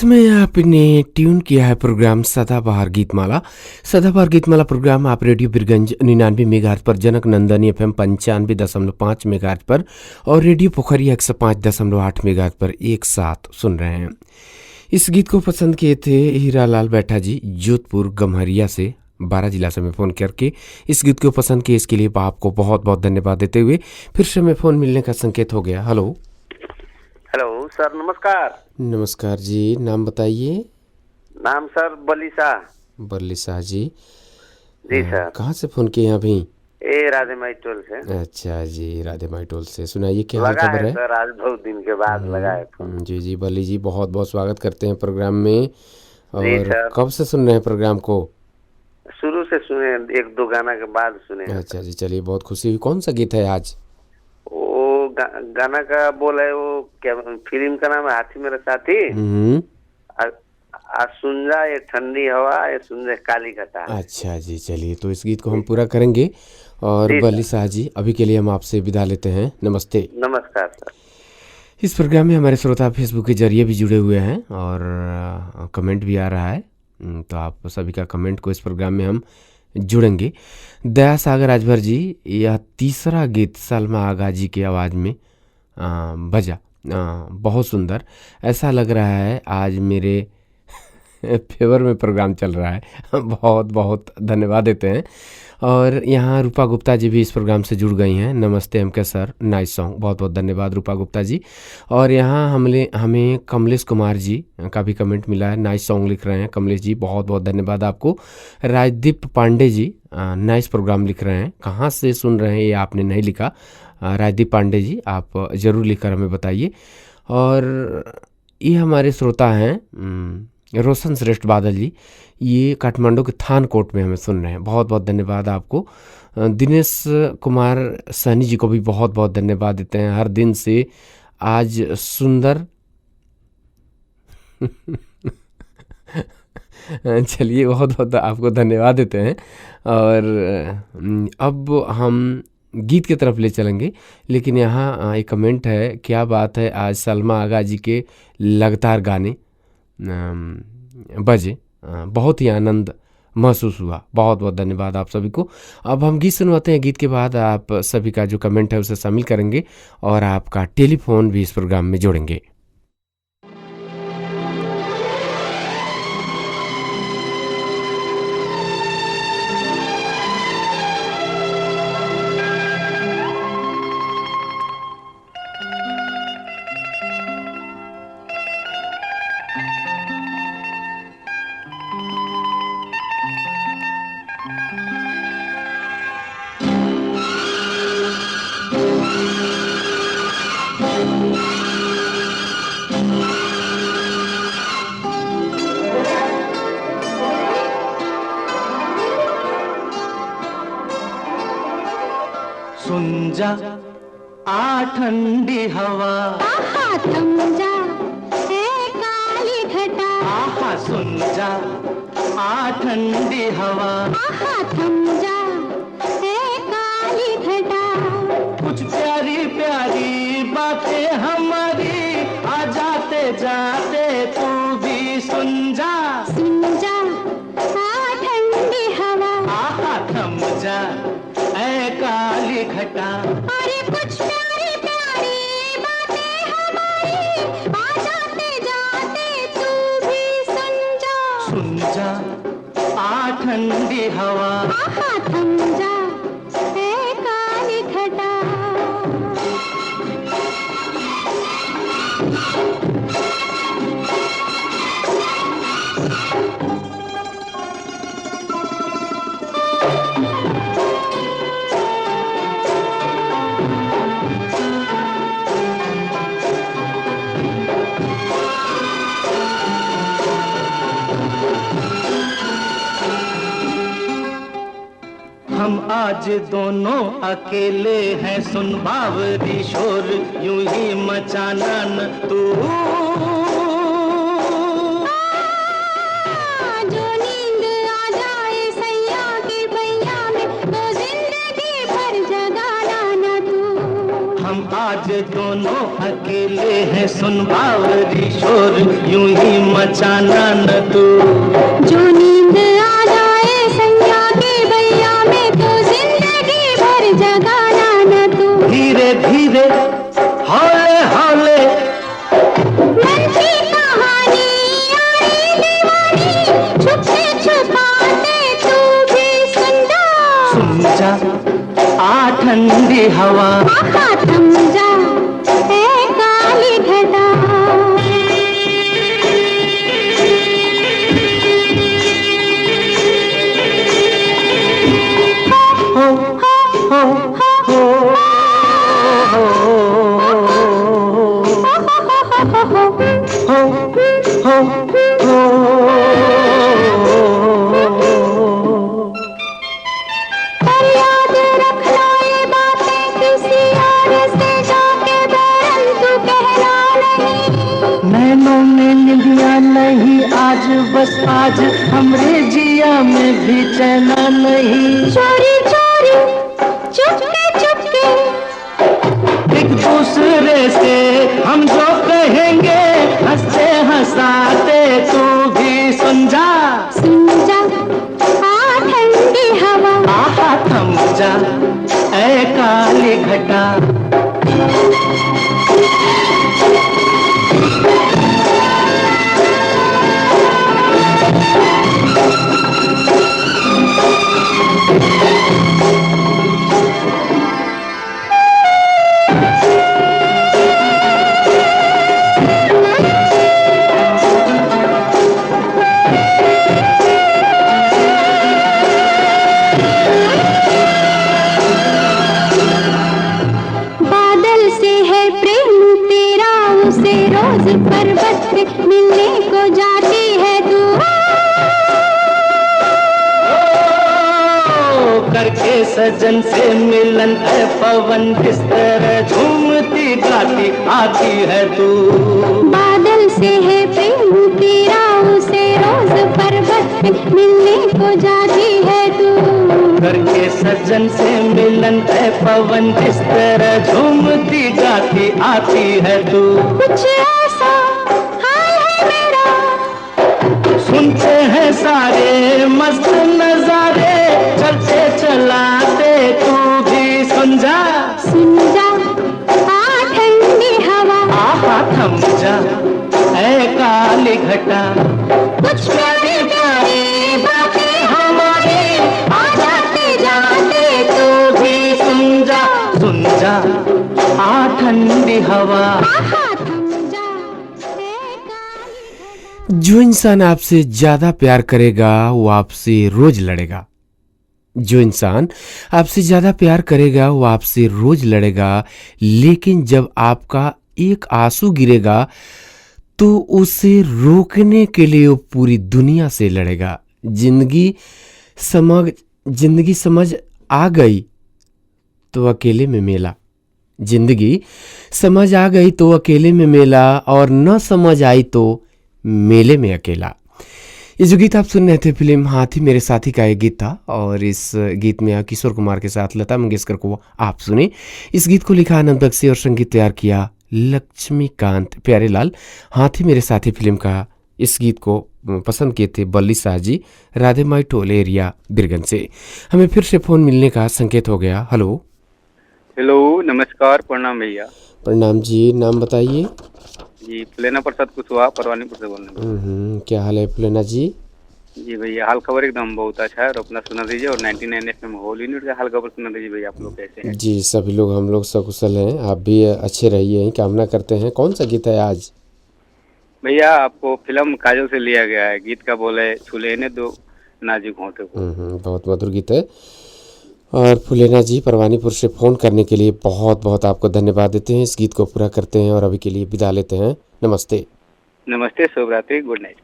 समय आपने ट्यून किया है प्रोग्राम सदाबहार गीतमाला। सदाबहार गीतमाला प्रोग्राम आप रेडियो बिरगंज 99 मेगाहर्ट्ज पर, जनक नंदनी FM 95.5 मेगाहर्ट्ज पर और रेडियो पोखरिया 105.8 मेगाहर्ट्ज पर एक साथ सुन रहे हैं। इस गीत को पसंद किए थे हीरा लाल बैठा जी, जोधपुर गम्हरिया से 12 जिला से मैं फ़ोन करके इस गीत को पसंद किए। इसके लिए आपको बहुत बहुत धन्यवाद देते हुए फिर से मैं फ़ोन मिलने का संकेत हो गया। हेलो हेलो सर, नमस्कार। नमस्कार जी, नाम बताइए। नाम सर बली शाह। बली शाह जी। जी सर। कहाँ से फ़ोन किए अभी? राधे माई टोल से। अच्छा जी, राधे माई टोल से। सुनाइए क्या हाल लगा खबर है? सर, आज बहुत दिन के बाद लगा है फोन। जी जी बली जी, बहुत बहुत स्वागत करते हैं प्रोग्राम में। जी और सर। कब से सुन रहे हैं प्रोग्राम को? शुरू से सुने, एक दो गाना के बाद सुने। अच्छा जी, चलिए बहुत खुशी हुई। कौन सा गीत है आज? वो गाना का बोल है, वो क्या फिल्म का नाम है हाथी मेरा साथी। आज सुन जा ये ठंडी हवा, ये सुन जा काली घटा। अच्छा जी, चलिए तो इस गीत को हम पूरा करेंगे। और बली शाह जी, अभी के लिए हम आपसे विदा लेते हैं। नमस्ते। नमस्कार सर। इस प्रोग्राम में हमारे श्रोता फेसबुक के जरिए भी जुड़े हुए हैं और कमेंट भी आ रहा है, तो आप सभी का कमेंट को इस प्रोग्राम में हम जुड़ेंगे। दया सागर राजभर जी, यह तीसरा गीत सलमा आगा जी की आवाज़ में बजा, बहुत सुंदर। ऐसा लग रहा है आज मेरे फेवर में प्रोग्राम चल रहा है। बहुत बहुत धन्यवाद देते हैं। और यहाँ रूपा गुप्ता जी भी इस प्रोग्राम से जुड़ गई हैं। नमस्ते एमके सर, नाइस सॉन्ग। बहुत बहुत धन्यवाद रूपा गुप्ता जी। और यहाँ हमें कमलेश कुमार जी का भी कमेंट मिला है, नाइस सॉन्ग लिख रहे हैं कमलेश जी, बहुत बहुत धन्यवाद आपको। राजदीप पांडे जी नाइस प्रोग्राम लिख रहे हैं। कहाँ से सुन रहे हैं ये आपने नहीं लिखा, राजदीप पांडे जी आप ज़रूर लिखकर हमें बताइए। और ये हमारे श्रोता हैं रोशन श्रेष्ठ बादल जी, ये काठमांडू के थानकोट में हमें सुन रहे हैं। बहुत बहुत धन्यवाद आपको। दिनेश कुमार सैनी जी को भी बहुत बहुत धन्यवाद देते हैं। हर दिन से आज सुंदर चलिए बहुत बहुत आपको धन्यवाद देते हैं। और अब हम गीत की तरफ ले चलेंगे, लेकिन यहाँ एक कमेंट है, क्या बात है आज सलमा आगा जी के लगातार गाने बजे, बहुत ही आनंद महसूस हुआ। बहुत बहुत धन्यवाद आप सभी को। अब हम गीत सुनवाते हैं, गीत के बाद आप सभी का जो कमेंट है उसे शामिल करेंगे और आपका टेलीफोन भी इस प्रोग्राम में जोड़ेंगे। सुन जा आ ठंडी हवा, आहा थम जा ए काली घटा, आहा सुन जा आ ठंडी हवा, आहा थम जा ए काली घटा। कुछ प्यारी प्यारी बातें हमारी आ जाते जाते तू भी सुन जा आ ठंडी हवा, आहा थम जा ऐ काली घटा। अरे कुछ प्यारी प्यारी बातें हमारी आ जाते जाते तू भी सुन जा आ ठंडी हवा, आहा थम जा ए काली घटा। हम आज दोनों अकेले हैं, सुन बावरी शोर यूं ही मचाना न तू। जो नींद आ जाए सैया के बैया में, तो जिंदगी भर जगाना न तू। हम आज दोनों अकेले हैं, सुन बावरी शोर यूं ही मचाना न तू। जो नींद आ जाए सैया के भैया में तो जिंदगी भर जगाना न तू। धीरे धीरे हौले हौले मन की कहानी यारी दीवानी, छुपते छुपाते तू भी सुन जा। सुन जा आ ठंडी हवा, आहा थम जा ए काली घटा। हो हो हो पर याद रखना ये बातें किसी और से जाके बैरन तू कहना नहीं। नैनों में निंदिया नहीं आज, बस आज हमरे जिया में भी चैना नहीं। चोरी चोरी चुपके चुपके एक दूसरे से हम जो कहेंगे, हंसते हंसाते तू भी सुन जा। सुन जा आ ठंडी हवा, आहा थम जा ऐ काली घटा। बादल से है प्रेम तेरा, उसे रोज पर्वत पे मिलने को जाती है तू। करके सजन से मिलन है पवन, किस तरह झूमती गाती आती है तू। बादल से है प्रेम तेरा, उसे रोज पर्वत पे मिलने को जाती है तू। करके सजन से मिलन है पवन, किस तरह झूमती गाती आती है तू। कुछ ऐसा हाल है मेरा, सुनते हैं सारे मस्त नजारे, चलते चलाते तू भी सुन जा। सुन जा आ ठंडी हवा, आहा थम जा ऐ काली घटा। कुछ प्यारी प्यारी बातें हमारी आ जाते जाते तू भी सुन जा, सुन जा आ ठंडी हवा। आहा थम जा ए काली। जो इंसान आपसे ज्यादा प्यार करेगा वो आपसे रोज लड़ेगा। जो इंसान आपसे ज्यादा प्यार करेगा वो आपसे रोज लड़ेगा, लेकिन जब आपका एक आंसू गिरेगा तो उसे रोकने के लिए वो पूरी दुनिया से लड़ेगा। जिंदगी समझ आ गई तो अकेले में मेला, जिंदगी समझ आ गई तो अकेले में मेला, और न समझ आई तो मेले में अकेला। ये जो गीत आप सुन रहे थे फिल्म हाथी मेरे साथी का एक गीत था, और इस गीत में किशोर कुमार के साथ लता मंगेशकर को आप सुने। इस गीत को लिखा आनंद बख्शी और संगीत तैयार किया लक्ष्मीकांत प्यारेलाल। हाथी मेरे साथी फिल्म का इस गीत को पसंद किए थे बल्ली शाह जी, राधेमाई टोल एरिया बिरगंज से। हमें फिर से फोन मिलने का संकेत हो गया। हेलो हेलो, नमस्कार, प्रणाम भैया। प्रणाम जी, नाम बताइए। जी फुलेना प्रसाद कुशवाहा, परवानीपुर से बोल रहे हैं। क्या हाल है फुलेना जी? जी भैया, हाल खबर एकदम बहुत अच्छा है, और अपना सुना दीजिए, और 99 FM होल यूनिट का हाल खबर सुना दीजिए भैया। आप लोग कैसे हैं? जी सभी लोग, हम लोग सकुशल हैं, आप भी अच्छे रहिए, कामना करते हैं। कौन सा गीत है आज? भैया आपको फिल्म काजल से लिया गया है, गीत का बोल है छुलेने दो नाजुक होठों को। बहुत मधुर गीत है। और फुलेना जी परवानीपुर से फ़ोन करने के लिए बहुत बहुत आपको धन्यवाद देते हैं। इस गीत को पूरा करते हैं और अभी के लिए विदा लेते हैं। नमस्ते। नमस्ते, शुभ रात्रि, गुड नाइट।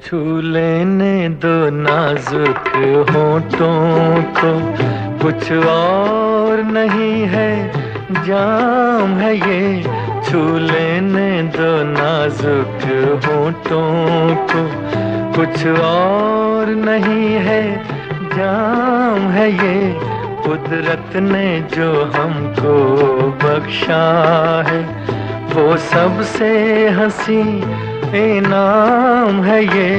छू लेने दो नाजुक होठों को, कुछ और और नहीं है, जाम है ये, छू लेने दो नाजुक होठों को। कुछ और नहीं है, जाम है ये, कुदरत ने जो हमको बख्शा है, वो सबसे हंसी इनाम है ये,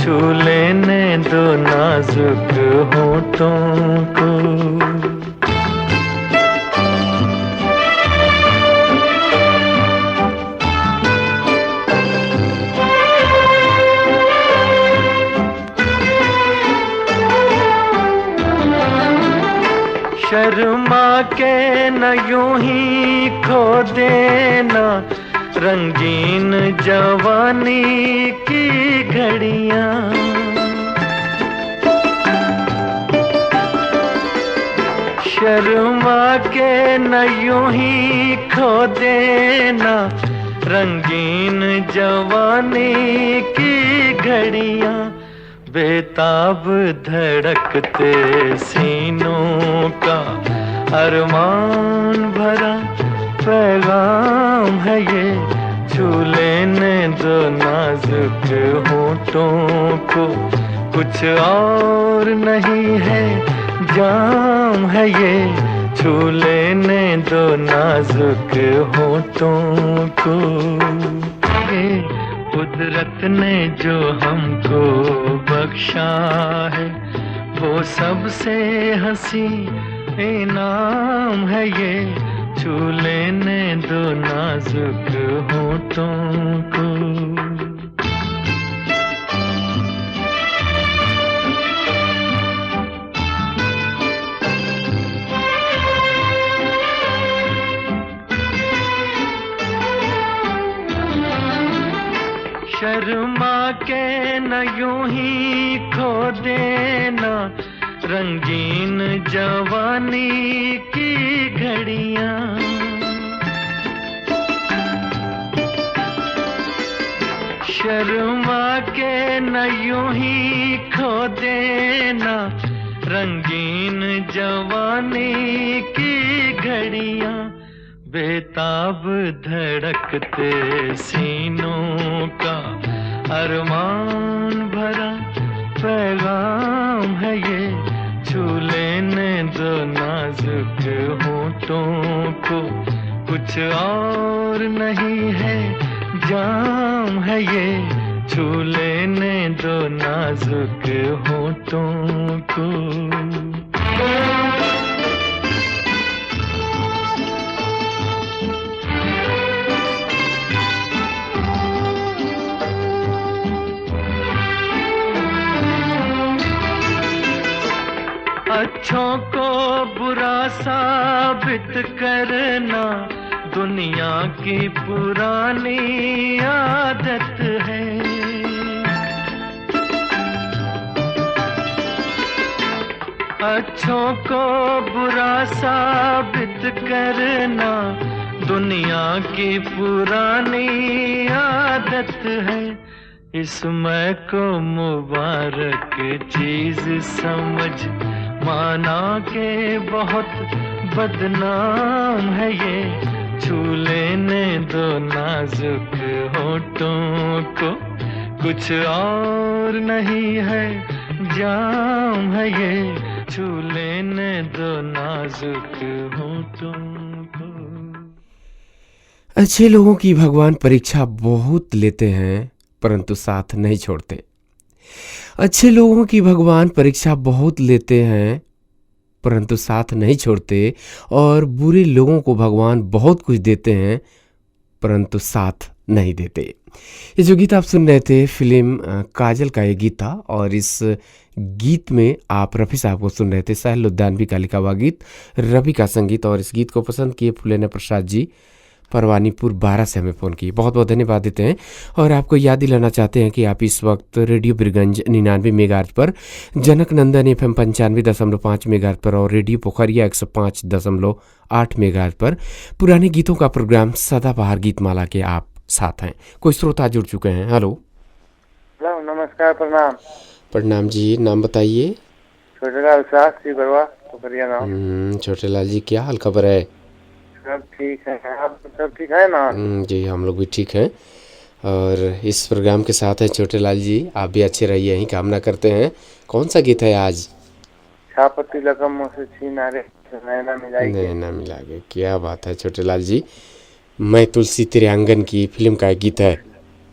छू लेने दो नाजुक होठों को। शर्मा के न यूं ही खो देना रंगीन जवानी की घड़ियां। शर्मा के न यूं ही खो देना रंगीन जवानी की घड़ियां। बेताब धड़कते सीनों का अरमान भरा पैगाम है ये, छू लेने दो नाजुक होठों को। कुछ और नहीं है, जाम है ये, छू लेने दो नाजुक होठों को। कुदरत ने जो हमको बख्शा है, वो सबसे हंसी इनाम है ये, छू लेने दो नाजुक होठों को। शर्मा के न यूं ही खो देना रंगीन जवानी की घड़ियां। शर्मा के न यूं ही खो देना रंगीन जवानी की घड़ियां। बेताब धड़कते सीनों का अरमान भरा पैगाम है ये, छू लेने दो नाजुक होठों को। कुछ और नहीं है, जाम है ये, छू लेने दो नाजुक होठों को। अच्छों को बुरा साबित करना दुनिया की पुरानी आदत है। अच्छों को बुरा साबित करना दुनिया की पुरानी आदत है। इसमें को मुबारक चीज समझ माना के बहुत बदनाम है ये, छू लेने दो नाजुक होठों को। कुछ और नहीं है, जाम है ये, छू लेने दो नाजुक होठों को। अच्छे लोगों की भगवान परीक्षा बहुत लेते हैं परंतु साथ नहीं छोड़ते। अच्छे लोगों की भगवान परीक्षा बहुत लेते हैं परंतु साथ नहीं छोड़ते, और बुरे लोगों को भगवान बहुत कुछ देते हैं परंतु साथ नहीं देते। ये जो गीत आप सुन रहे थे फिल्म काजल का ये गीत था, और इस गीत में आप रफ़ी साहब को सुन रहे थे। साहिल लुधियानवी का लिखा हुआ गीत, रवि का संगीत, और इस गीत को पसंद किए फुलेना प्रसाद जी परवानीपुर 12 से हमें फ़ोन किए। बहुत बहुत धन्यवाद देते हैं। और आपको याद दिलाना चाहते हैं कि आप इस वक्त रेडियो बिरगंज 99 मेगाहर्ट्ज़ पर, जनक नंदन FM 95.5 मेगाहर्ट्ज़ पर और रेडियो पोखरिया 105.8 मेगाहर्ट्ज़ पर पुराने गीतों का प्रोग्राम सदाबहार गीतमाला के आप साथ हैं। कोई श्रोता जुड़ चुके हैं। हेलो नमस्कार, प्रणाम। प्रणाम जी, नाम बताइए। छोटेलाल शास्त्री बरवा खपरिया गाँव। छोटे लाल जी, क्या हाल खबर है? सब ठीक है, आप सब ठीक है ना? जी, हम लोग भी ठीक हैं और इस प्रोग्राम के साथ हैं छोटे लाल जी। आप भी अच्छे रहिए, यही कामना करते हैं। कौन सा गीत है आज? छापती लकम मुझसे छीना रे नैना मिलाई के। नैना मिला के, क्या बात है छोटे लाल जी। मैं तुलसी तेरे आंगन की फिल्म का एक गीत है,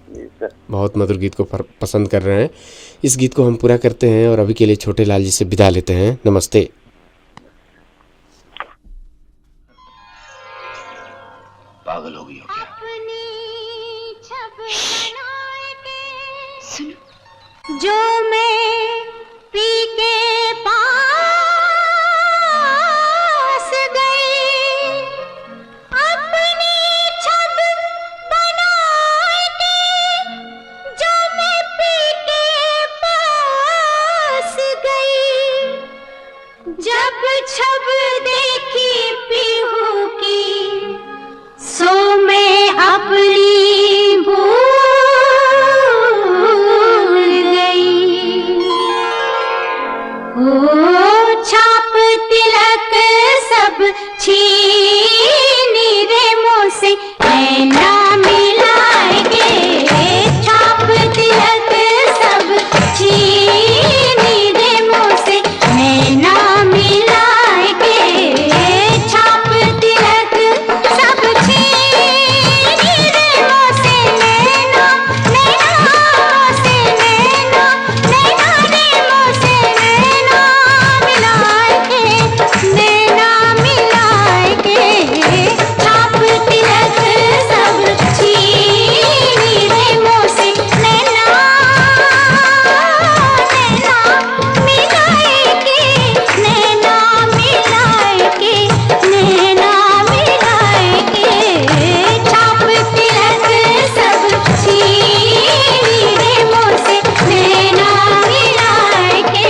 जी सर। बहुत मधुर गीत को पसंद कर रहे हैं। इस गीत को हम पूरा करते हैं और अभी के लिए छोटे लाल जी से विदा लेते हैं। नमस्ते। पागल हो गई हो क्या? सुनो, जो मैं पी के पास गई, अपनी छब बनाए के, जो मैं पी के पास गई, जब छब देखी पीहू की, सो मैं अपनी भूल गई। ओ छाप तिलक सब छीनी रे मुँह से नैना मिलाए के, छाप तिलक सब छीनी रे मुँह से नैना मिलाए के, छाप तिलक सब छीनी रे मुँह से नैना, नैना से नैना, नैना रे मुँह से नैना मिलाए के, नैना मिलाए के, छाप तिलक सब छीनी रे मुँह से नैना, नैना मिलाए के, नैना मिलाए के, नैना मिलाए के, छाप तिलक सब छीनी रे मुँह से नैना मिलाए के।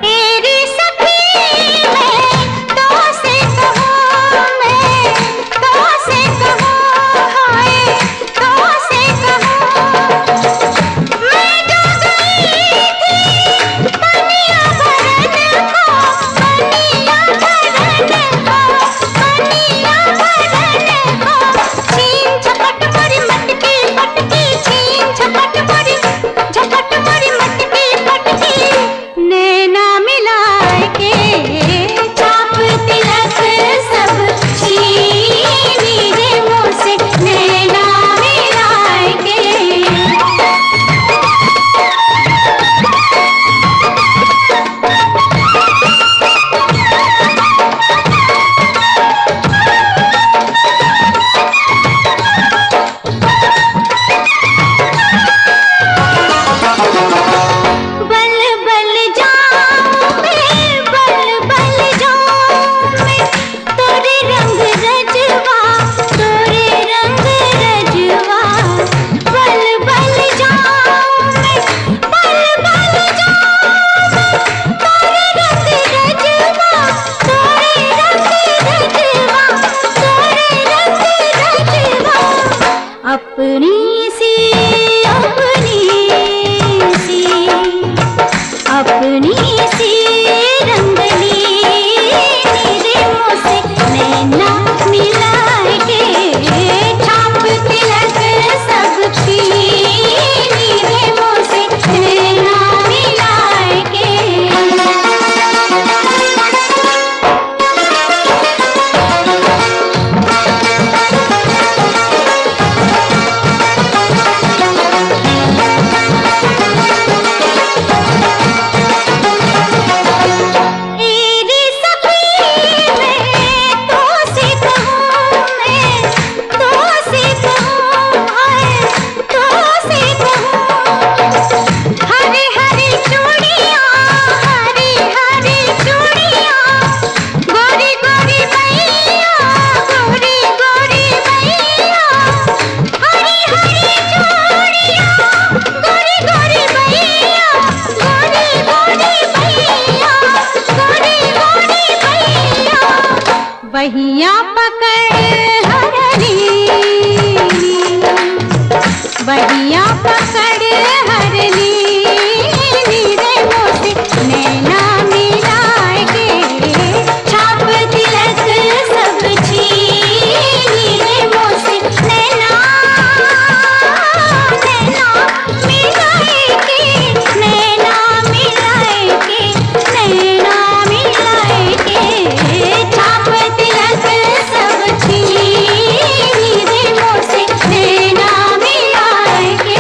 तेरी सखी मैं तो से कहूँ, मैं तो से कहूँ, हाय तो से कहूँ, मैं जो गई थी पनिया भरन को, पनिया भरन को, पनिया भरन को, छीन झपट मोरी मटकी पटकी, छीन झपट मोरी मटकी पटकी, नैना मिलाए के, छाप तिलक सब छीनी रे मुँह से नैना मिलाए के। बल बल जाऊं मैं, बल बल जाऊं मैं, तोरे रंग रजवा, तोरे रंग रजवा, बल बल जाऊं मैं, बल बल जाऊं मैं, तोरे रंग रजवा, तोरे रंग रजवा, तोरे रंग रजवा, अपनी सी अपनी सी रंगली रे मुँह से नैना मिलाए के, छाप तिलक सब छीनी रे मुँह से नैना मिलाए के। तेरी सखी मैं तो से कहूँ, मैं तो से कहूँ, हाय तो से कहूँ, हरी हरी चूड़ियाँ, हरी हरी चूड़ियाँ, गोरी गोरी मैया, गोरी गोरी मैया, हरी हरी चूड़ियाँ, गोरी गोरी मैया, गोरी गोरी मैया, गोरी गोरी मैया, बहिया पकड़ बढ़िया पकड़ हरनी नीरे मोती नैना मिलाए के छाप तिलक सब छीनी रे मोती नैना नैना मिलाए के नैना मिलाए के नैना मिलाए के छाप तिलक सब छीनी रे मोती नैना मिलाए के।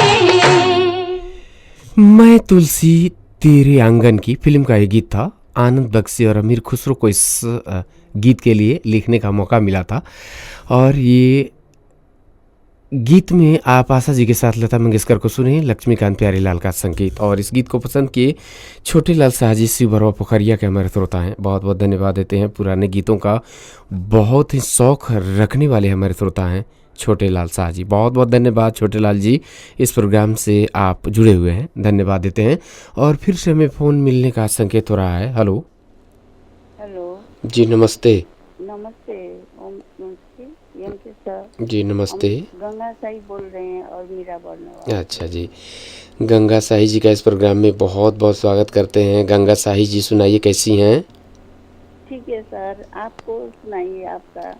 मैं तुलसी तेरे आंगन की फिल्म का ये गीत था। आनंद बख्शी और अमीर खुसरो को इस गीत के लिए लिखने का मौका मिला था और ये गीत में आप आशा जी के साथ लता मंगेशकर को सुने, लक्ष्मीकांत प्यारेलाल का संगीत। और इस गीत को पसंद किए छोटे लाल साहजी शिव बरवा पोखरिया के हमारे श्रोता हैं, बहुत बहुत धन्यवाद देते हैं। पुराने गीतों का बहुत ही शौक रखने वाले हमारे श्रोता हैं छोटे लाल शाह जी, बहुत बहुत धन्यवाद छोटे लाल जी, इस प्रोग्राम से आप जुड़े हुए हैं, धन्यवाद देते हैं। और फिर से हमें फ़ोन मिलने का संकेत हो रहा है। हेलो हेलो जी नमस्ते। नमस्ते ओम नमस्ते एम के सर जी नमस्ते। गंगा साई बोल रहे हैं और मीरा बर्नवाल। अच्छा जी, गंगा साही जी का इस प्रोग्राम में बहुत बहुत स्वागत करते हैं। गंगा साही जी सुनाइए कैसी हैं? ठीक है सर, आपको सुनाइए आपका।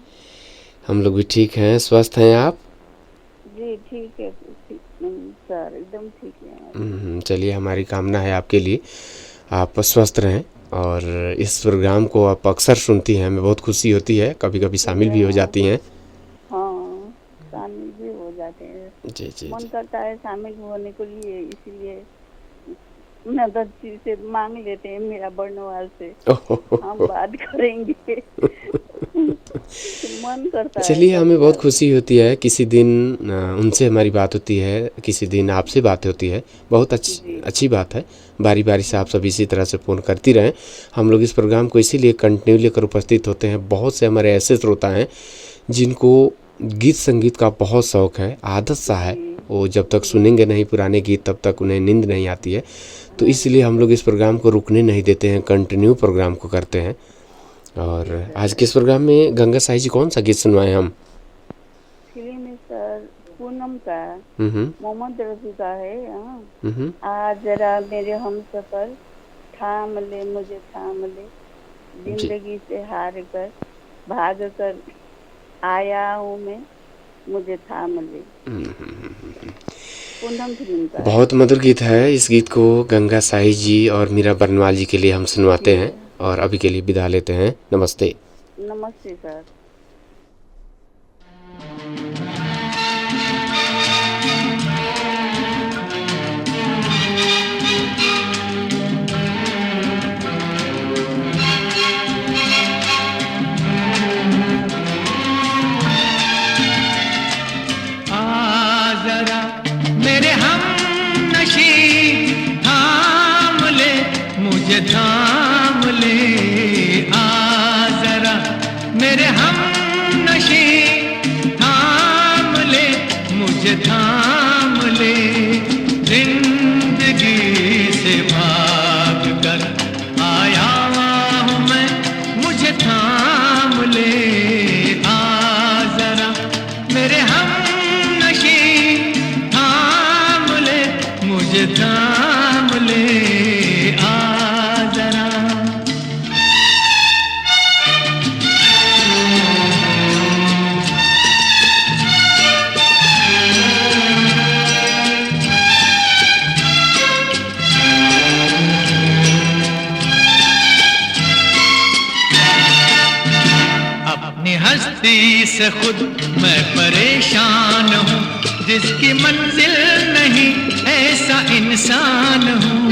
हम लोग भी ठीक हैं, स्वस्थ हैं आप? जी ठीक है सर, एकदम ठीक है। चलिए, हमारी कामना है आपके लिए आप स्वस्थ रहें और इस प्रोग्राम को आप अक्सर सुनती हैं, हमें बहुत खुशी होती है, कभी कभी शामिल भी हो जाती हैं। हाँ, शामिल भी हो जाते हैं। जी जी मन करता है शामिल होने के लिए, इसीलिए मदद से मांग लेते हैं मेरा बर्नवाल से, हम बात करेंगे। मन करता है। चलिए, हमें बहुत खुशी होती है, किसी दिन उनसे हमारी बात होती है, किसी दिन आपसे बात होती है, बहुत अच्छी बात है। बारी बारी से आप सभी इसी तरह से फ़ोन करती रहें। हम लोग इस प्रोग्राम को इसीलिए कंटिन्यू लेकर उपस्थित होते हैं। बहुत से हमारे ऐसे श्रोता हैं जिनको गीत संगीत का बहुत शौक़ है, आदत सा है, वो जब तक सुनेंगे नहीं पुराने गीत तब तक उन्हें नींद नहीं आती है। तो इसलिए हम लोग इस प्रोग्राम को रुकने नहीं देते हैं, कंटिन्यू प्रोग्राम को करते हैं। और आज के इस प्रोग्राम में गंगा साई जी कौन सा गीत सुनवाएं हम? फिल्म में सर पूनम का, मोहम्मद रफी का है। आ जरा मेरे हम सफर थाम ले मुझे थाम ले, जिंदगी से हार कर भाग कर आया हूँ मैं, मुझे थाम ले। पूनम फिल्म का बहुत मधुर गीत है। इस गीत को गंगा साई जी और मीरा बर्नवाल जी के लिए हम सुनवाते हैं और अभी के लिए विदा लेते हैं। नमस्ते। नमस्ते सर। थाम ले आ जरा मेरे हम नशी, थाम ले मुझे थाम ले, जिंदगी से भाग कर आया हूँ मैं, मुझे थाम ले आ जरा मेरे हम नशी, थाम ले मुझे थाम ले आ जरा। अपनी हस्ती से खुद मैं परेशान हूँ, जिसकी मंजिल नहीं ऐसा इंसान हूँ।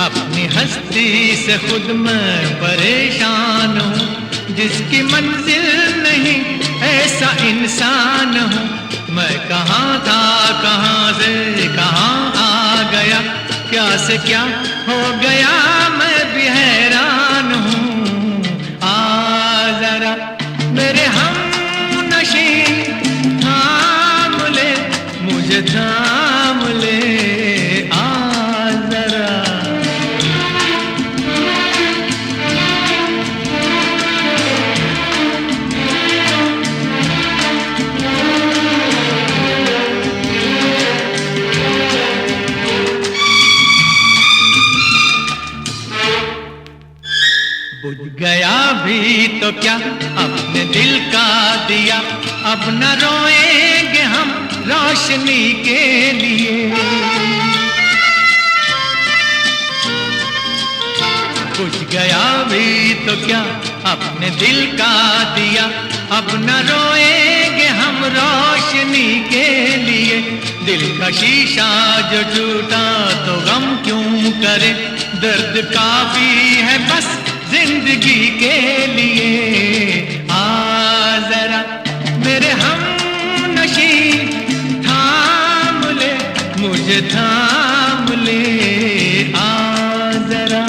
अपनी हस्ती से खुद मैं परेशान हूँ, जिसकी मंजिल नहीं ऐसा इंसान हूँ। मैं कहाँ था कहाँ से कहाँ आ गया, क्या से क्या हो गया मैं भी हैरान हूँ। आ जरा मेरे हम नशी, थाम ले मुझे थाम ले आ जरा। बुझ गया भी तो क्या अपने दिल का दिया, अब न रोएंगे हम रोशनी के लिए। बुझ गया भी तो क्या अपने दिल का दिया, अब न रोएंगे हम रोशनी के लिए। दिल का शीशा जो टूटा तो गम क्यों करे, दर्द काफी है बस जिंदगी के लिए। आ जरा मेरे हम नशी थाम ले, मुझे थाम ले, आ जरा।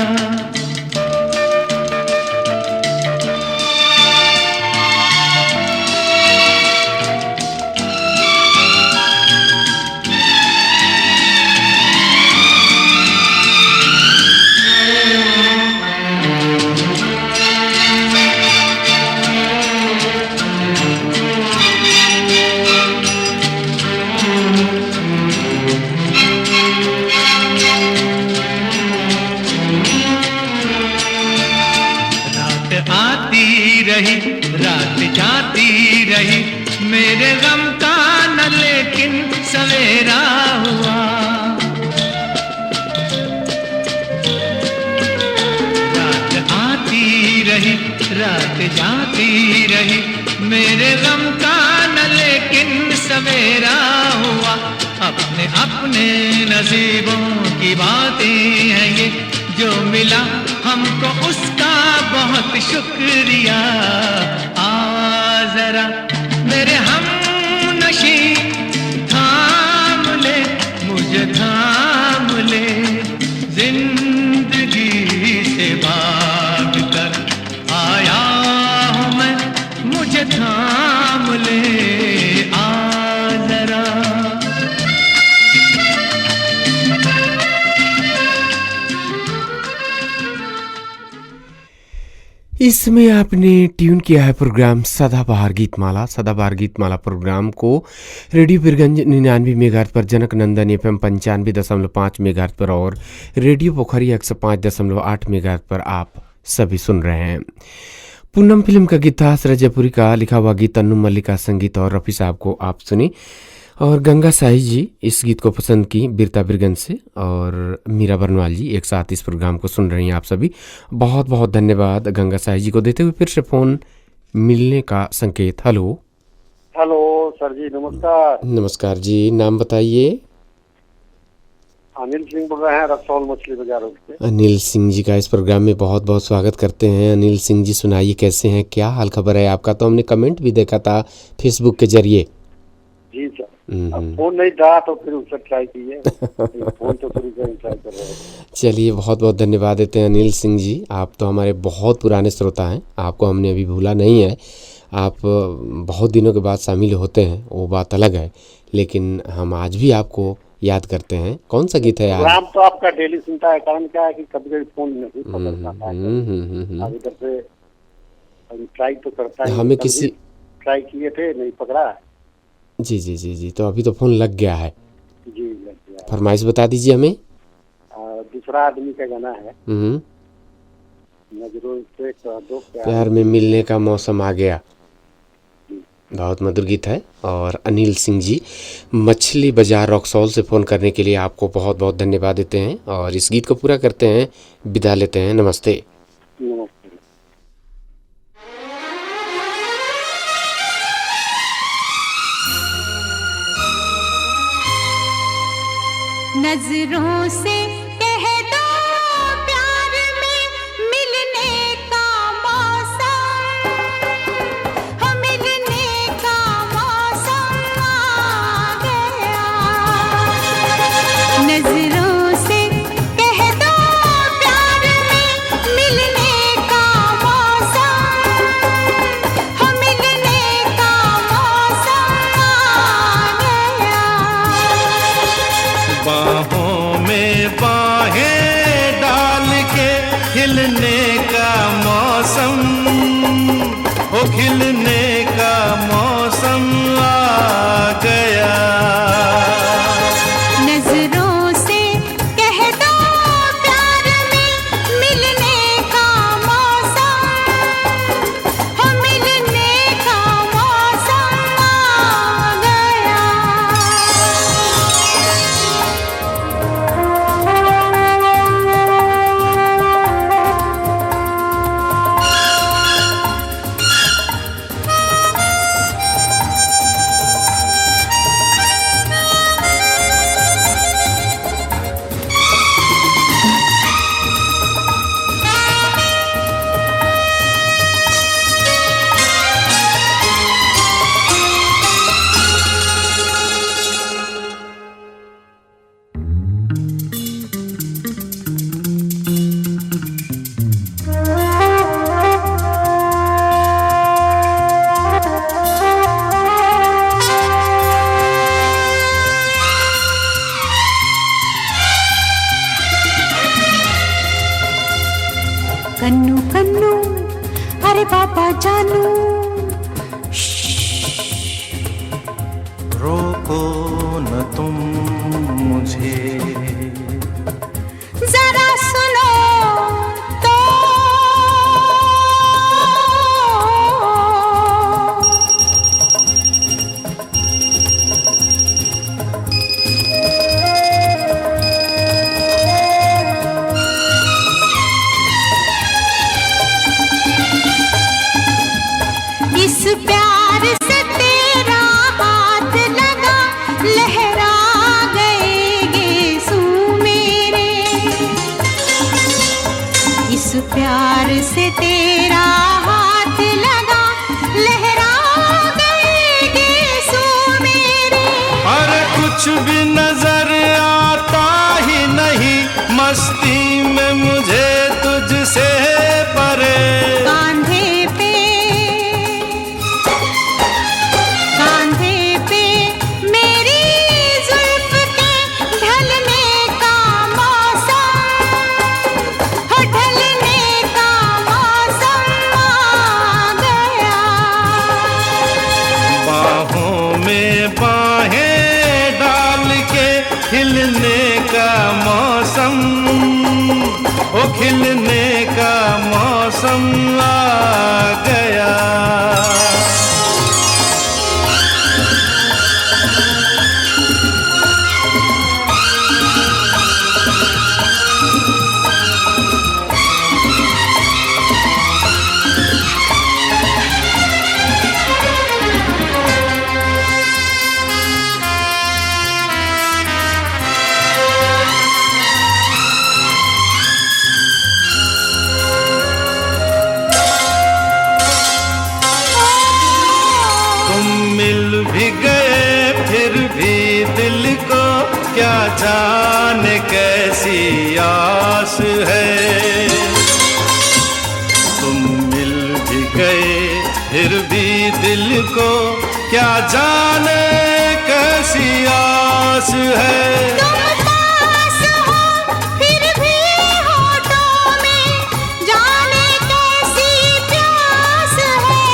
रही रात जाती रही, मेरे गम का न लेकिन सवेरा हुआ। रात आती रही रात जाती रही, मेरे गम का न लेकिन सवेरा हुआ। अपने अपने नसीबों की बातें हैं ये, जो मिला हमको उसका बहुत शुक्रिया। आ जरा मेरे हम नशी थाम ले, मुझे थाम ले, जिंदगी से भाग कर आया हूँ मैं, मुझे थाम ले, आ जरा। इसमें आपने ट्यून किया है प्रोग्राम सदाबहार गीतमाला। सदाबहार गीतमाला प्रोग्राम को रेडियो पीरगंज 99 मेगाहर्ट्ज पर, जनक नंदन FM 95.5 मेगाहर्ट्ज पर और रेडियो पोखरी 105.8 मेगाहर्ट्ज पर आप सभी सुन रहे हैं। पूनम फिल्म का गीत था, सरजयपुरी का लिखा हुआ गीत, अन्नू मल्लिक का संगीत और रफ़ी साहब को आप सुनी। और गंगा साही जी इस गीत को पसंद की बीरता बिरगंज से, और मीरा बरनवाल जी एक साथ इस प्रोग्राम को सुन रही हैं आप सभी। बहुत बहुत धन्यवाद गंगा साही जी को देते हुए फिर से फोन मिलने का संकेत। हेलो हेलो सर जी, नमस्कार। नमस्कार जी, नाम बताइए। अनिल सिंह बोल रहे हैं, रक्सौल मछली बाजार रोड से। अनिल सिंह जी का इस प्रोग्राम में बहुत बहुत स्वागत करते हैं। अनिल सिंह जी सुनाइए, कैसे हैं, क्या हाल खबर है आपका? तो हमने कमेंट भी देखा था फेसबुक के जरिए। जी सर, फोन नहीं था तो फिर उससे ट्राई किए, फोन तो फिर ट्राई कर रहे हैं। चलिए, बहुत बहुत धन्यवाद देते हैं अनिल सिंह जी, आप तो हमारे बहुत पुराने श्रोता हैं, आपको हमने अभी भूला नहीं है। आप बहुत दिनों के बाद शामिल होते हैं वो बात अलग है, लेकिन हम आज भी आपको याद करते हैं। कौन सा गीत है यार? प्रोग्राम तो आपका डेली सुनता है, कारण क्या है कि कभी कभी फोन नहीं पकड़ता है, इधर से ट्राई तो करता है। हमें किसी ट्राई किए थे, नहीं पकड़ा। जी जी जी जी, तो अभी तो फोन लग गया है। जी लग गया। फरमाइश बता दीजिए हमें। दूसरा आदमी का गाना है, नजरों से कह दो प्यार में मिलने का मौसम आ गया। बहुत मधुर गीत है। और अनिल सिंह जी मछली बाजार रॉक्सॉल से फ़ोन करने के लिए आपको बहुत बहुत धन्यवाद देते हैं, और इस गीत को पूरा करते हैं, विदा लेते हैं। नमस्ते। नजरों से कह दो प्यार में मिलने का मौसम, हम मिलने का मौसम आ गया। नजरों से कह दो प्यार में मिलने का मौसम, हम मिलने का मौसम आ गया। बाहों में बाहें डाल के खिलने का मौसम, ओ खिलने का मौसम आ गया। नजरों से कह दो प्यार में मिलने का मौसम, कन्नू कन्नू अरे बाबा जानू रोको न तुम मुझे जरा सुनो तो इस प्यार से तेरा हाथ लगा लहरा गए गेसू मेरे इस प्यार से तेरा हाथ लगा लहरा गए गेसू मेरे अरे कुछ भी नजर आता ही नहीं मस्ती में मुझे तुझसे परे कांधे पे मेरी जुल्फ के ढलने का मौसम हो ढलने का मौसम आ गया बाहों में बाहें डाल के खिलने का मौसम ओ खिलने का मौसम आ गया भी गए फिर भी दिल को क्या जाने कैसी आस है तुम मिल भी गए फिर भी दिल को क्या जाने कैसी आस है तुम पास हो फिर भी होठों में जाने कैसी प्यास है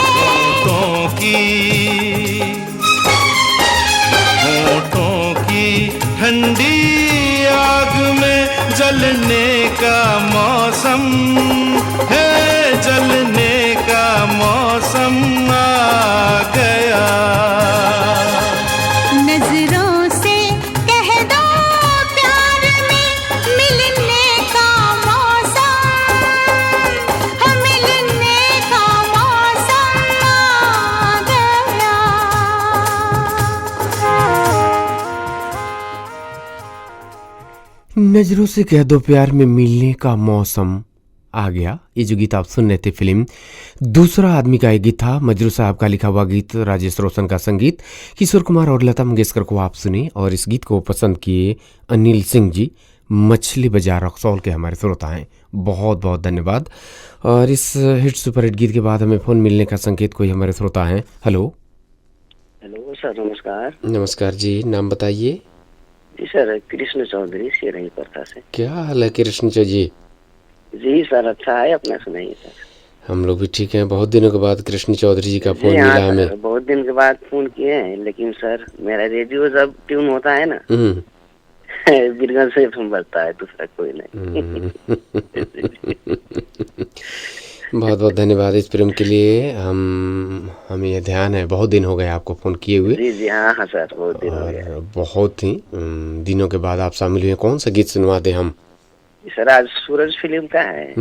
होठों की ठंडी आग में जलने का मौसम है जलने का मौसम आ गया नजरों से कह दो प्यार में मिलने का मौसम मिलने का मौसम आ गया नजरों से कह दो प्यार में मिलने का मौसम आ गया। ये जो गीत आप सुन रहे थे फिल्म दूसरा आदमी का एक गीत था। मजरू साहब का लिखा हुआ गीत, राजेश रोशन का संगीत, किशोर कुमार और लता मंगेशकर को आप सुने और इस गीत को पसंद किए अनिल सिंह जी, मछली बाजार रक्सौल के हमारे श्रोता हैं। बहुत बहुत धन्यवाद। और इस हिट सुपर हिट गीत के बाद हमें फ़ोन मिलने का संकेत कोई हमारे श्रोता हैं। हेलो हेलो सर, नमस्कार। नमस्कार जी, नाम बताइए। जी सर, कृष्ण चौधरी से रही प्रथा से। क्या हाल है कृष्ण चौधरी जी सर, अच्छा है, अपना सुनाइए सर। हम लोग भी ठीक हैं। बहुत दिनों के बाद कृष्ण चौधरी जी का फोन मिला हमें। बहुत दिन के बाद फोन किए हैं, लेकिन सर मेरा रेडियो जब ट्यून होता है ना बिरगल से फोन बजता है, दूसरा कोई नहीं। बहुत बहुत धन्यवाद इस प्रेम के लिए। हमें यह ध्यान है, बहुत दिन हो गए आपको फ़ोन किए हुए। जी जी हाँ हाँ सर, बहुत दिन हो गए। बहुत ही दिनों के बाद आप शामिल हुए। कौन सा गीत सुनवा दें हम? सर आज सूरज फिल्म का है,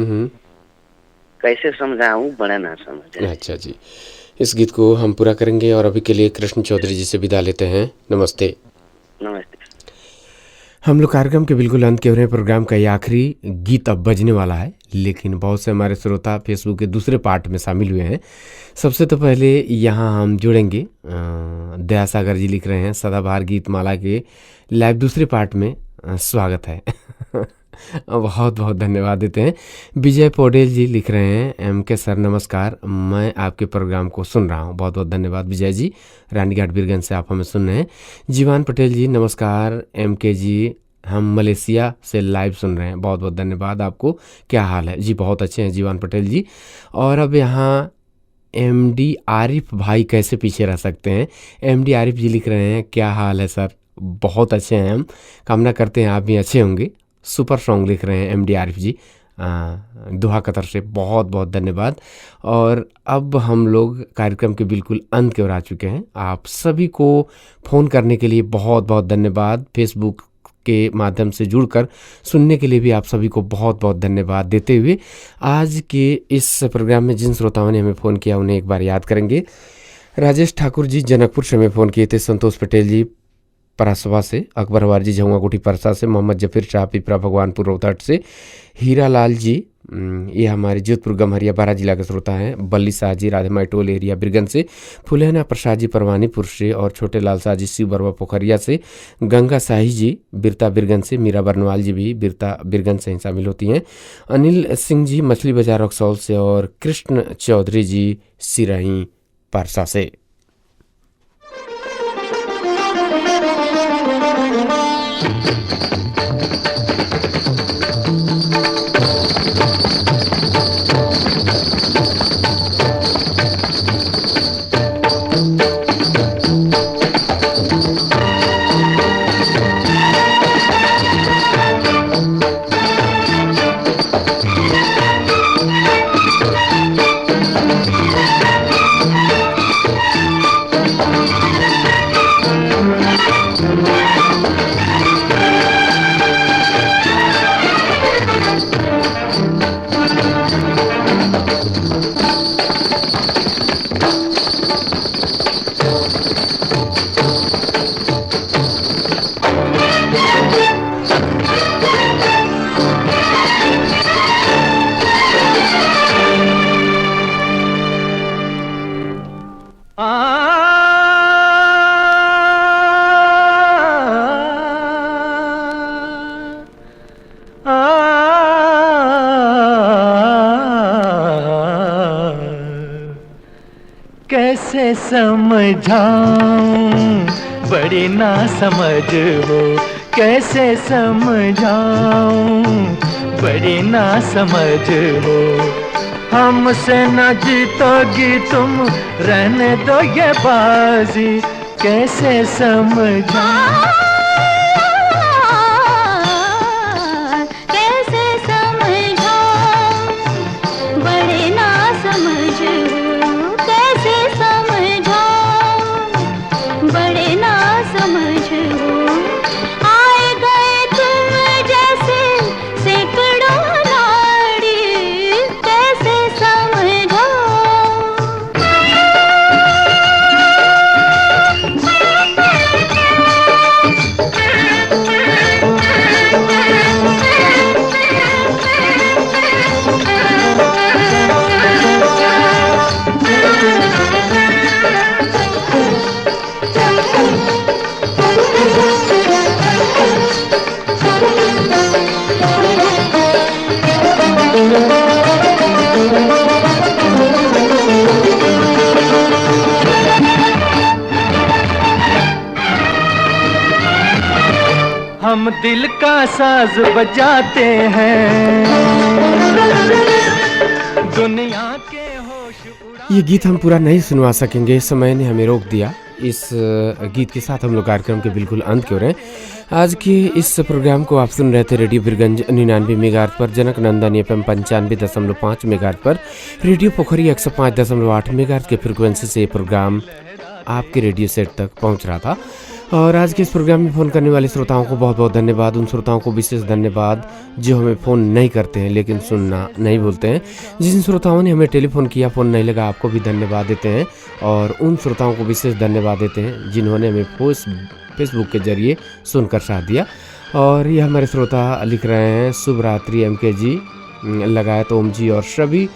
कैसे समझाऊं, बड़ा ना समझ। अच्छा जी, इस गीत को हम पूरा करेंगे और अभी के लिए कृष्ण चौधरी जी से विदा लेते हैं। नमस्ते। नमस्ते। हम लोग कार्यक्रम के बिल्कुल अंत के हो रहे हैं। प्रोग्राम का ये आखिरी गीत अब बजने वाला है, लेकिन बहुत से हमारे श्रोता फेसबुक के दूसरे पार्ट में शामिल हुए हैं। सबसे तो पहले यहाँ हम जुड़ेंगे। दया सागर जी लिख रहे हैं, सदाबहार गीत माला के लाइव दूसरे पार्ट में स्वागत है। बहुत बहुत धन्यवाद देते हैं। विजय पौडेल जी लिख रहे हैं, एम के सर नमस्कार, मैं आपके प्रोग्राम को सुन रहा हूँ। बहुत बहुत धन्यवाद विजय जी, रानीघाट बीरगंज से आप हमें सुन रहे हैं। जीवान पटेल जी नमस्कार, एम के जी हम मलेशिया से लाइव सुन रहे हैं, बहुत बहुत धन्यवाद आपको। क्या हाल है जी? बहुत अच्छे हैं जीवान पटेल जी। और अब यहाँ MD आरिफ भाई कैसे पीछे रह सकते हैं। MD आरिफ जी लिख रहे हैं, क्या हाल है सर? बहुत अच्छे हैं हम, कामना करते हैं आप भी अच्छे होंगे। सुपर सॉन्ग लिख रहे हैं MD आरिफ जी दोहा कतर से, बहुत बहुत धन्यवाद। और अब हम लोग कार्यक्रम के बिल्कुल अंत की ओर आ चुके हैं। आप सभी को फ़ोन करने के लिए बहुत बहुत धन्यवाद। फेसबुक के माध्यम से जुड़कर सुनने के लिए भी आप सभी को बहुत बहुत धन्यवाद देते हुए आज के इस प्रोग्राम में जिन श्रोताओं ने हमें फ़ोन किया उन्हें एक बार याद करेंगे। राजेश ठाकुर जी जनकपुर से हमें फ़ोन किए थे, संतोष पटेल जी परासवा से, अकबर हवार जी झुआ गुठी परसा से, मोहम्मद जफीर शाह पिपरा भगवानपुर रोहतट से, हीरा लाल जी ये हमारे जोधपुर गम्हरिया बारा जिला के श्रोता हैं, बल्ली शाह जी राधेमाई टोल एरिया बिरगंज से, फुलेना प्रसाद जी परवानीपुर से और छोटे लाल शाह जी शिव बरवा पोखरिया से, गंगा शाही जी बिरता बिरगंज से, मीरा बरनवाल जी भी बिरता बिरगंज से ही शामिल होती हैं, अनिल सिंह जी मछली बाजार रक्सौल से और कृष्ण चौधरी जी सिराही परसा से। कैसे समझाऊं बड़ी ना समझ हो, कैसे समझाऊं बड़ी ना समझ हो, हमसे न जीतोगी तुम रहने दो ये बाजी, कैसे समझाऊं हम दिल का साज बजाते हैं दुनिया के होश। ये गीत हम पूरा नहीं सुनवा सकेंगे, समय ने हमें रोक दिया। इस गीत के साथ हम लोग कार्यक्रम के बिल्कुल अंत की ओर हैं। आज के इस प्रोग्राम को आप सुन रहे थे रेडियो बिरगंज 99 मेगाहर्ट्ज पर, जनक नंदन FM 95.5 मेगाहर्ट्ज पर, रेडियो पोखरी 105.8 मेगाहर्ट्ज के फ्रिक्वेंसी से प्रोग्राम आपके रेडियो सेट तक पहुंच रहा था। और आज के इस प्रोग्राम में फ़ोन करने वाले श्रोताओं को बहुत बहुत धन्यवाद। उन श्रोताओं को विशेष धन्यवाद जो हमें फ़ोन नहीं करते हैं लेकिन सुनना नहीं भूलते हैं। जिन श्रोताओं ने हमें टेलीफोन किया, फ़ोन नहीं लगा, आपको भी धन्यवाद देते हैं। और उन श्रोताओं को विशेष धन्यवाद देते हैं जिन्होंने हमें फेसबुक के जरिए सुनकर साथ दिया। और ये हमारे श्रोता लिख रहे हैं, शुभ रात्रि MK जी, लगायत ओम जी और सभी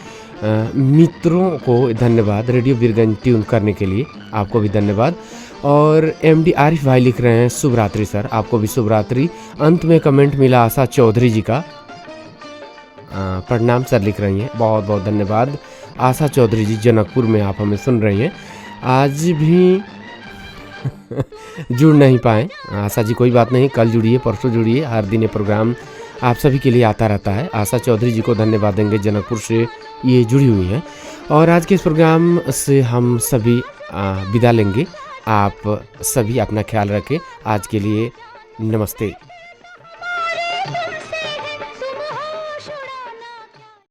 मित्रों को धन्यवाद रेडियो बिरगंज ट्यून करने के लिए, आपको भी धन्यवाद। और MD आरिफ भाई लिख रहे हैं, शुभ रात्रि सर, आपको भी शुभ रात्रि। अंत में कमेंट मिला आशा चौधरी जी का, प्रणाम सर लिख रही हैं, बहुत बहुत धन्यवाद आशा चौधरी जी, जनकपुर में आप हमें सुन रही हैं। आज भी जुड़ नहीं पाए। आशा जी कोई बात नहीं, कल जुड़िए, परसों जुड़िए, हर दिन ये प्रोग्राम आप सभी के लिए आता रहता है। आशा चौधरी जी को धन्यवाद देंगे, जनकपुर से ये जुड़ी हुई हैं। और आज के इस प्रोग्राम से हम सभी विदा लेंगे। आप सभी अपना ख्याल रखें। आज के लिए नमस्ते।